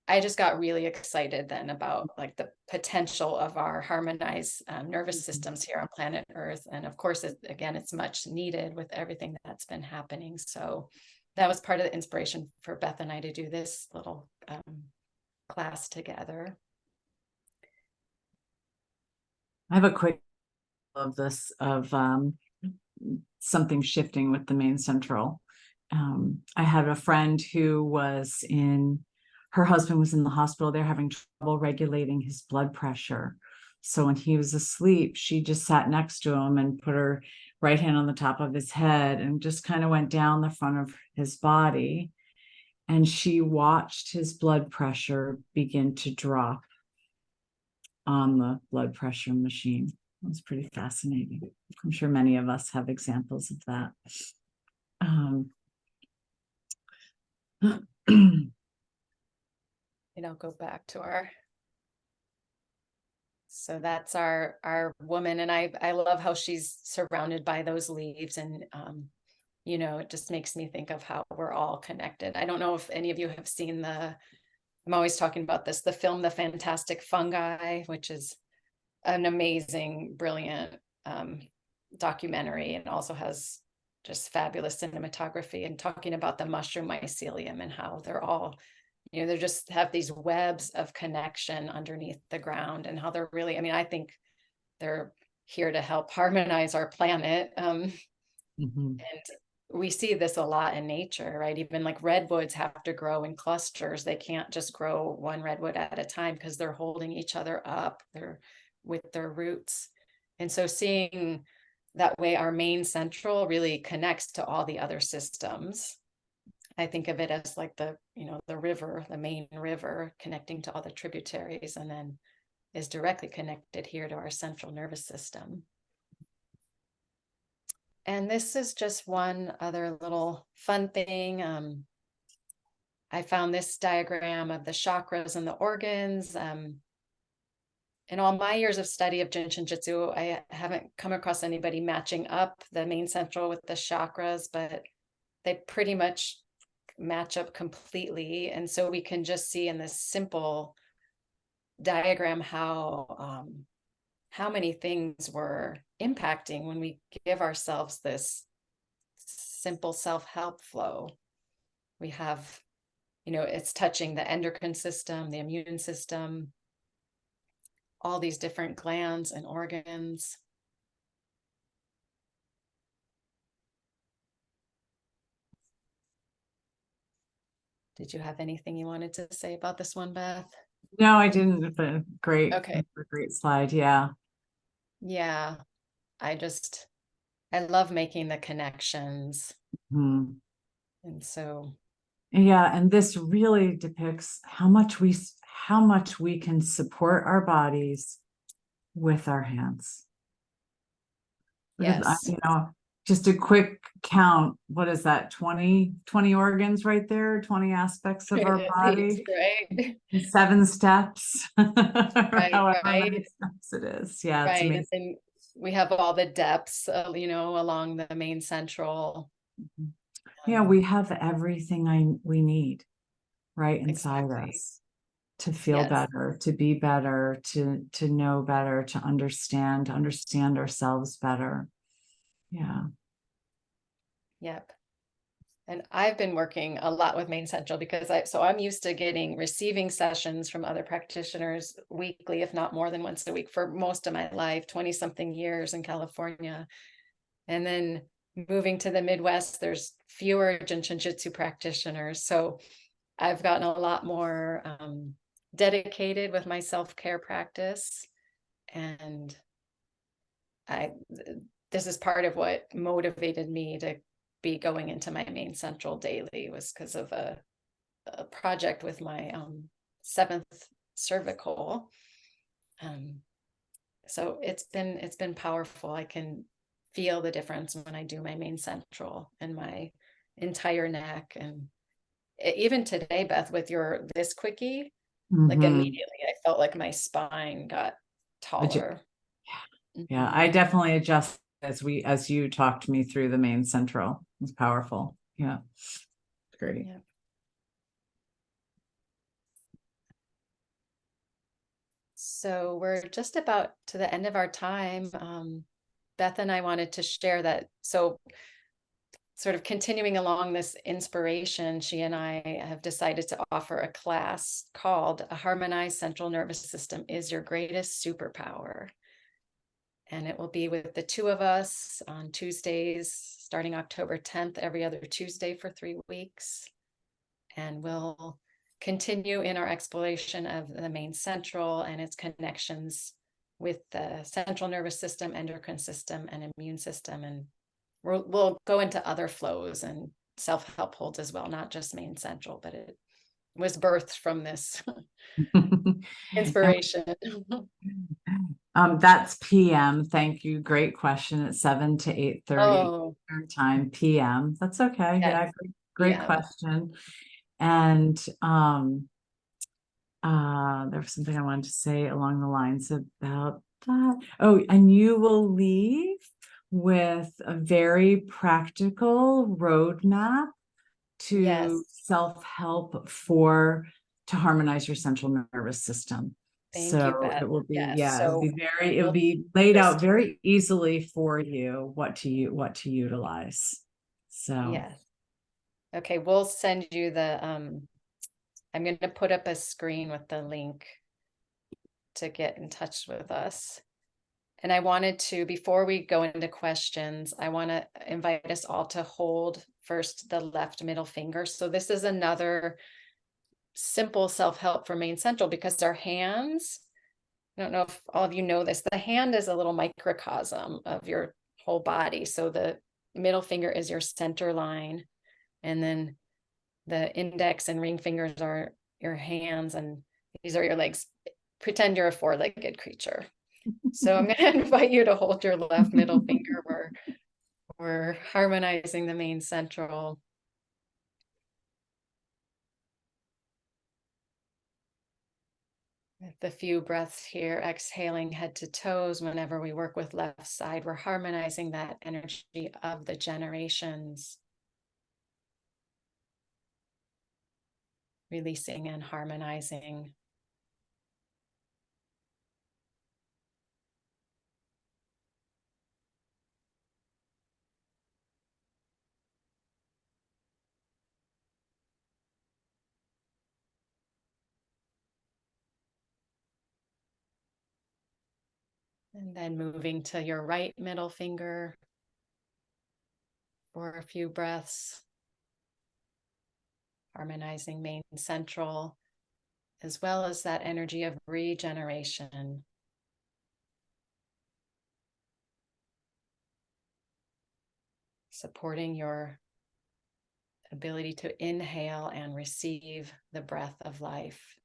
I just got really excited then about like the potential of our harmonized nervous systems here on planet Earth. And of course, it's much needed with everything that's been happening. So that was part of the inspiration for Beth and I to do this little class together. I have a quick of this of something shifting with the main central. I had a friend who her husband was in the hospital. They're having trouble regulating his blood pressure. So when he was asleep, she just sat next to him and put her right hand on the top of his head and just kind of went down the front of his body. And she watched his blood pressure begin to drop on the blood pressure machine. It was pretty fascinating. I'm sure many of us have examples of that. I'll go back to so that's our woman. And I love how she's surrounded by those leaves. And, it just makes me think of how we're all connected. I don't know if any of you have seen I'm always talking about this, the film, The Fantastic Fungi, which is an amazing, brilliant documentary, and also has just fabulous cinematography, and talking about the mushroom mycelium and how they're all, they just have these webs of connection underneath the ground, and how they're really, I think they're here to help harmonize our planet. And we see this a lot in nature, right? Even like redwoods have to grow in clusters. They can't just grow one redwood at a time because they're holding each other up. They're with their roots. And so seeing that way, our main central really connects to all the other systems. I think of it as like the, the river, the main river connecting to all the tributaries, and then is directly connected here to our central nervous system. And this is just one other little fun thing. I found this diagram of the chakras and the organs. In all my years of study of JIN SHIN JYUTSU, I haven't come across anybody matching up the main central with the chakras, but they pretty much match up completely. And so we can just see in this simple diagram how many things we're impacting when we give ourselves this simple self-help flow. We have, it's touching the endocrine system, the immune system, all these different glands and organs. Did you have anything you wanted to say about this one, Beth? No, I didn't, but great. Okay. Great slide. Yeah. Yeah. I love making the connections. Mm-hmm. And so. Yeah. And this really depicts how much we can support our bodies with our hands. Yes. Just a quick count. What is that? 20 organs right there, 20 aspects of our body. Right. 7 steps. Right, However right. many steps it is. Yeah. Right. It's amazing. And we have all the depths, along the main central. Yeah, we have everything we need right inside Exactly. us to feel better, to be better, to know better, to understand ourselves better. Yeah. Yep. And I've been working a lot with Main Central because I'm used to receiving sessions from other practitioners weekly, if not more than once a week, for most of my life, 20 something years in California. And then moving to the Midwest, there's fewer JIN SHIN JYUTSU practitioners. So I've gotten a lot more dedicated with my self-care practice. And this is part of what motivated me to be going into my main central daily, was because of a project with my 7th cervical. So it's been powerful. I can feel the difference when I do my main central in my entire neck. And even today, Beth, with this quickie, like immediately I felt like my spine got taller. Yeah, I definitely adjust as you talked me through the main central. It's powerful. Yeah. Great. Yeah. So we're just about to the end of our time. Beth and I wanted to share that. So sort of continuing along this inspiration, she and I have decided to offer a class called A Harmonized Central Nervous System is Your Greatest Superpower. And it will be with the 2 of us on Tuesdays, starting October 10th, every other Tuesday for 3 weeks. And we'll continue in our exploration of the main central and its connections with the central nervous system, endocrine system, and immune system. And we'll go into other flows and self-help holds as well, not just main central, but it was birthed from this inspiration. That's PM. Thank you. Great question. It's 7 to 8:30 time PM. That's okay. Yes. Yeah. Great question. And there was something I wanted to say along the lines about that. Oh, and you will leave with a very practical roadmap to self-help to harmonize your central nervous system. Thank you, Beth. It will be, it will be laid out very easily for you what to utilize. So yes. Okay, we'll send you the I'm going to put up a screen with the link to get in touch with us. And I wanted to, before we go into questions, I want to invite us all to hold first the left middle finger. So this is another simple self-help for main central, because our hands, I don't know if all of you know this, the hand is a little microcosm of your whole body. So the middle finger is your center line, and then the index and ring fingers are your hands, and these are your legs. Pretend you're a four-legged creature. So I'm going to invite you to hold your left middle finger. We're harmonizing the main central. With a few breaths here, exhaling head to toes. Whenever we work with left side, we're harmonizing that energy of the generations. Releasing and harmonizing. And then moving to your right middle finger for a few breaths. Harmonizing main central, as well as that energy of regeneration. Supporting your ability to inhale and receive the breath of life.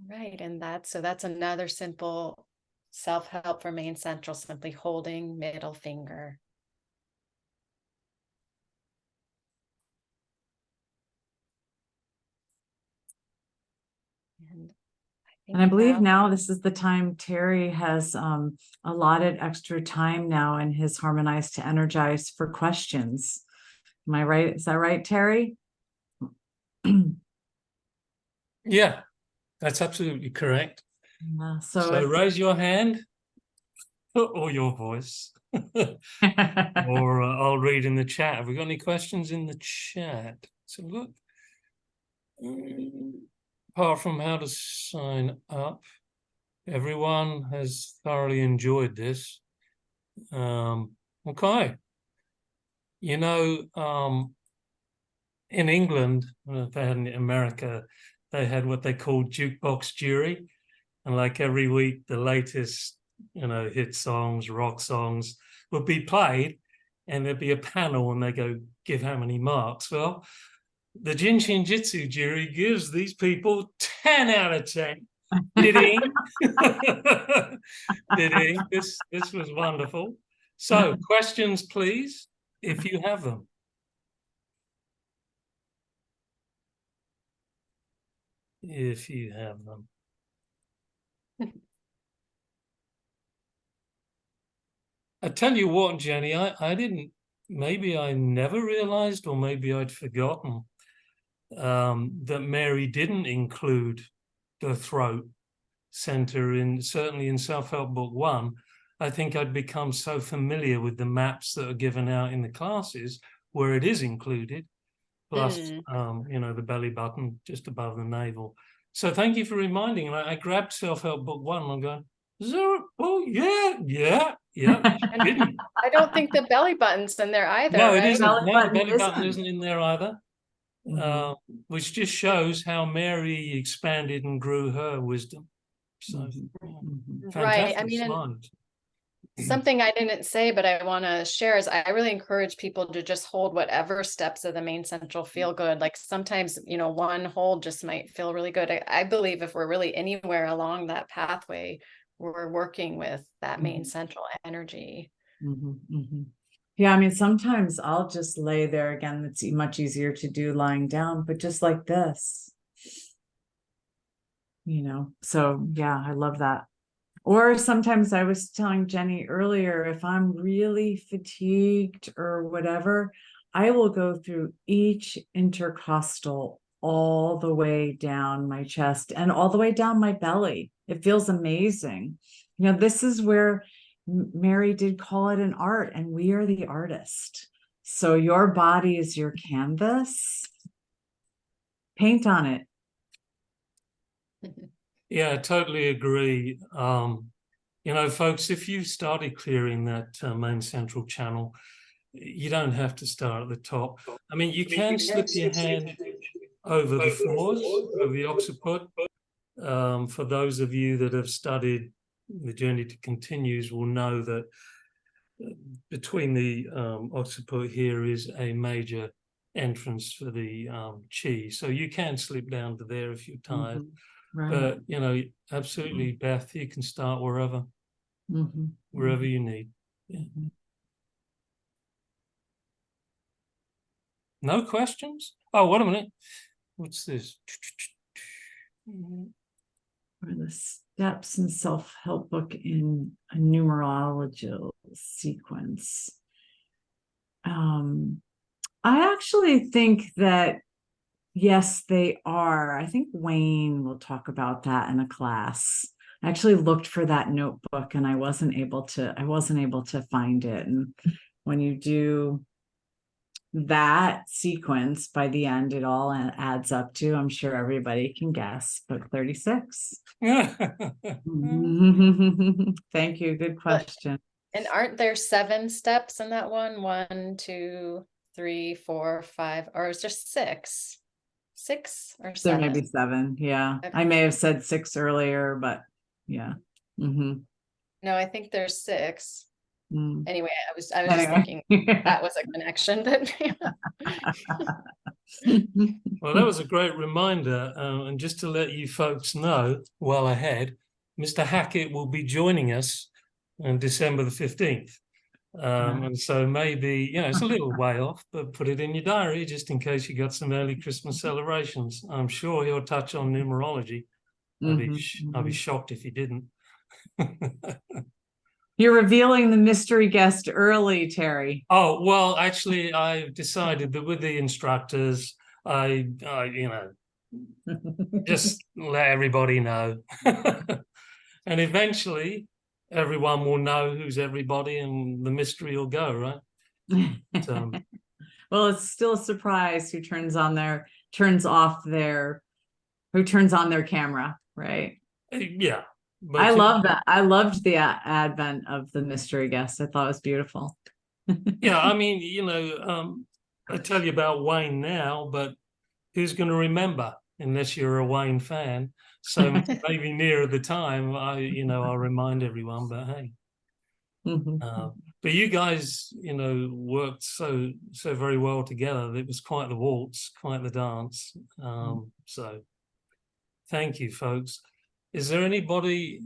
Right, and that's another simple self-help for main central, simply holding middle finger. And I believe now this is the time Terry has allotted extra time now in his Harmonize to Energize for questions. Am I right? Is that right, Terry? Yeah, that's absolutely correct. So raise your hand or your voice, or I'll read in the chat. Have we got any questions in the chat? So look, apart from how to sign up, everyone has thoroughly enjoyed this. Okay. You know, in England, they had in America, they had what they called jukebox jury. And like every week, the latest, hit songs, rock songs would be played, and there'd be a panel and they go, give how many marks? Well, the JIN SHIN JYUTSU jury gives these people 10 out of 10. Ding. Ding. This was wonderful. So questions, please, if you have them. If you have them. I tell you what, Jenny, I didn't, maybe I never realized, or maybe I'd forgotten that Mary didn't include the throat center certainly in Self-Help Book 1. I think I'd become so familiar with the maps that are given out in the classes where it is included, plus, the belly button just above the navel. So thank you for reminding. I grabbed Self-Help Book 1 and I'm going, oh, yeah. I don't think the belly button's in there either. No, it right? isn't. No, the belly button isn't in there either. Which just shows how Mary expanded and grew her wisdom. So, right. I mean, something I didn't say, but I want to share is I really encourage people to just hold whatever steps of the main central feel good. Like sometimes, one hold just might feel really good. I believe if we're really anywhere along that pathway, we're working with that main central energy. Yeah, I mean, sometimes I'll just lay there again. It's much easier to do lying down, but just like this, so yeah, I love that. Or sometimes I was telling Jenny earlier, if I'm really fatigued or whatever, I will go through each intercostal all the way down my chest and all the way down my belly. It feels amazing. You know, this is where Mary did call it an art, and we are the artist. So your body is your canvas. Paint on it. Yeah, I totally agree. You know, folks, if you started clearing that main central channel, you don't have to start at the top. I mean, you can slip your hand over the floors, over the occiput. For those of you that have studied the journey to continues will know that between the occiput here is a major entrance for the chi. So you can slip down to there if you're tired. Right. But, you know, absolutely, Beth, you can start wherever, wherever you need. Yeah. No questions? Oh, wait a minute. What's this? The steps and self-help book in a numerological sequence. I actually think that, yes, they are. I think Wayne will talk about that in a class. I actually looked for that notebook and I wasn't able to find it. And when you do that sequence, by the end, it all adds up to, I'm sure everybody can guess, but 36. Thank you. Good question. And aren't there 7 steps in that one? 1, 2, 3, 4, 5, or is there 6? 6 or 7? There may be 7. Yeah. Okay. I may have said 6 earlier, but yeah. No, I think there's 6. Anyway, I was just thinking that was a connection. Well, that was a great reminder. And just to let you folks know well ahead, Mr. Hackett will be joining us on December the 15th. And so maybe, you know, it's a little way off, but put it in your diary just in case you got some early Christmas celebrations. I'm sure he'll touch on numerology. I'd be shocked if he didn't. You're revealing the mystery guest early, Terry. Oh, well, actually, I've decided that with the instructors, I you know, just let everybody know. And eventually, everyone will know who's everybody and the mystery will go, right? Well, it's still a surprise who turns on their camera, right? Yeah. But I love that. I loved the advent of the mystery guest. I thought it was beautiful. Yeah, I mean, you know, I tell you about Wayne now, but who's going to remember unless you're a Wayne fan? So maybe nearer the time, I'll remind everyone. But hey, but you guys, you know, worked so very well together. It was quite the waltz, quite the dance. So thank you, folks. Is there anybody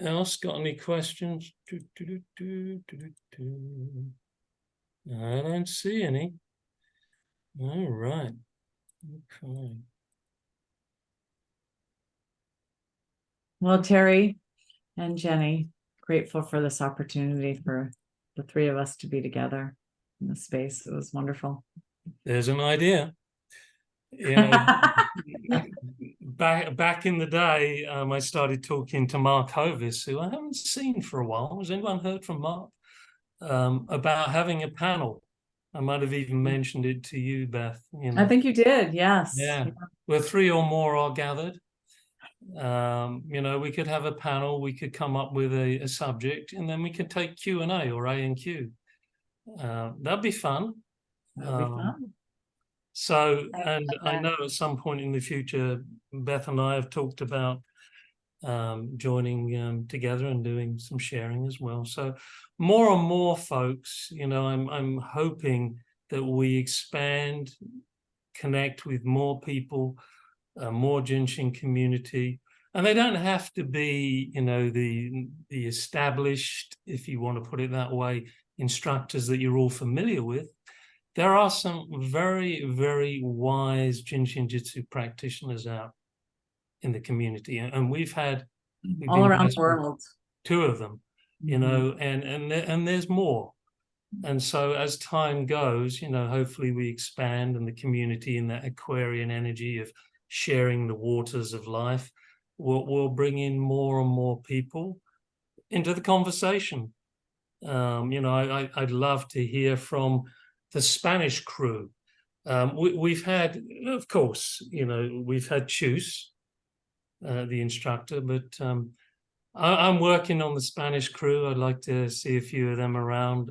else got any questions? I don't see any. All right. Okay. Well, Terry and Jenny, grateful for this opportunity for the 3 of us to be together in this space. It was wonderful. There's an idea. You know, back in the day, I started talking to Mark Hovis, who I haven't seen for a while. Has anyone heard from Mark? About having a panel. I might have even mentioned it to you, Beth. You know. I think you did, yes. Yeah, where 3 or more are gathered. You know, we could have a panel, we could come up with a subject, and then we could take Q&A or A&Q. That'd be fun. That'd be fun. So, and I know at some point in the future, Beth and I have talked about joining together and doing some sharing as well. So more and more folks, you know, I'm hoping that we expand, connect with more people, more JIN SHIN community. And they don't have to be, you know, the established, if you want to put it that way, instructors that you're all familiar with. There are some very, very wise JIN SHIN Jyutsu practitioners out in the community, and we've all around the world, 2 of them, you know, and there's more. And so as time goes, you know, hopefully we expand, and the community in that Aquarian energy of sharing the waters of life, we'll bring in more and more people into the conversation. I'd love to hear from the Spanish crew. We've had, of course, we've had Chus, the instructor, but I'm working on the Spanish crew. I'd like to see a few of them around.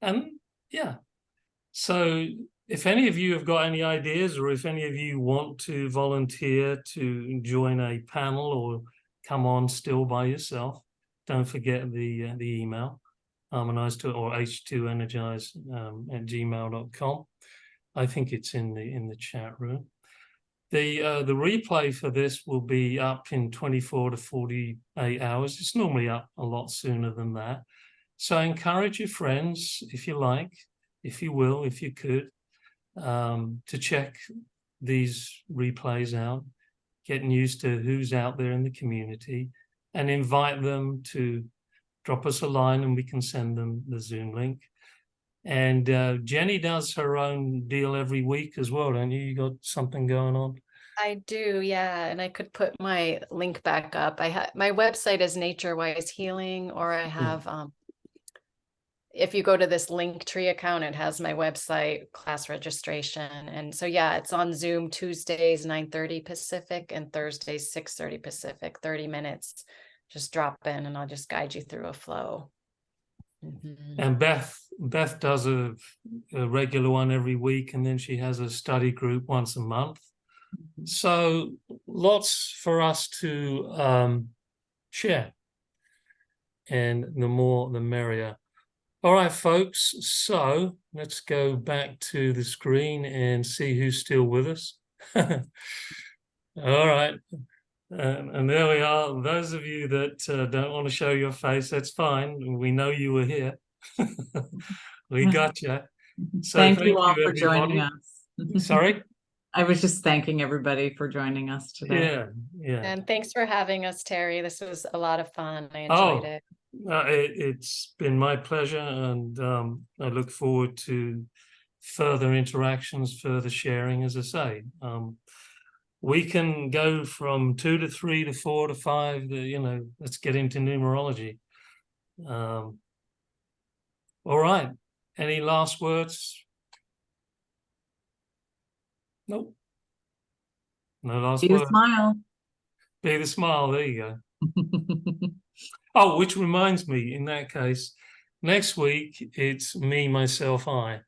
And yeah, so if any of you have got any ideas, or if any of you want to volunteer to join a panel or come on still by yourself, don't forget the email, Harmonize2 or H2Energize at gmail.com. I think it's in the chat room. The replay for this will be up in 24 to 48 hours. It's normally up a lot sooner than that. So encourage your friends, if you like, if you will, if you could, to check these replays out, getting used to who's out there in the community, and invite them to drop us a line and we can send them the Zoom link. And Jenny does her own deal every week as well, don't you? You got something going on? I do, yeah. And I could put my link back up. My website is Nature-Wise Healing, or I have if you go to this Linktree account, it has my website, class registration. And so yeah, it's on Zoom Tuesdays 9:30 Pacific and Thursdays 6:30 Pacific, 30 minutes. Just drop in and I'll just guide you through a flow. And Beth does a regular one every week, and then she has a study group once a month. So lots for us to share, and the more the merrier. All right, folks, so let's go back to the screen and see who's still with us. All right. And there we are. Those of you that don't want to show your face, that's fine. We know you were here. We got you. So thank you all for joining us. Sorry? I was just thanking everybody for joining us today. Yeah. And thanks for having us, Terry. This was a lot of fun. I enjoyed it. It's been my pleasure, and I look forward to further interactions, further sharing. As I say, we can go from 2 to 3 to 4 to 5. Let's get into numerology. All right. Any last words? Nope. No last words. Be the smile. Be the smile. There you go. Oh, which reminds me, in that case, next week it's me, myself, I.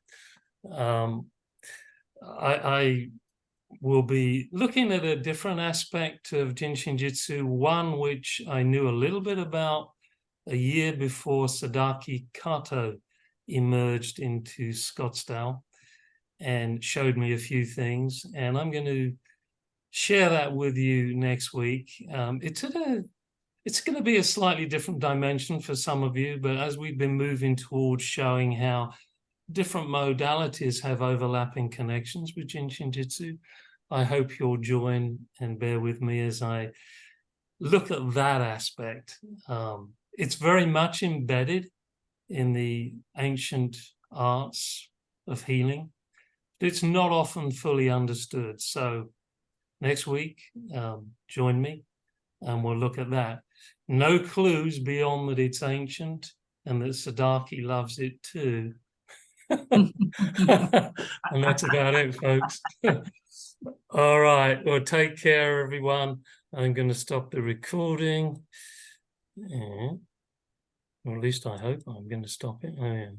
I will be looking at a different aspect of JIN SHIN JYUTSU, one which I knew a little bit about a year before Sadaki Kato emerged into Scottsdale and showed me a few things. And I'm going to share that with you next week. It's going to be a slightly different dimension for some of you, but as we've been moving towards showing how different modalities have overlapping connections with JIN SHIN JYUTSU, I hope you'll join and bear with me as I look at that aspect. It's very much embedded in the ancient arts of healing, but it's not often fully understood. So next week, join me and we'll look at that. No clues beyond that it's ancient and that Sadaki loves it too. And that's about it, folks. All right. Well, take care, everyone. I'm going to stop the recording. Or at least I hope I'm going to stop it. Oh, yeah.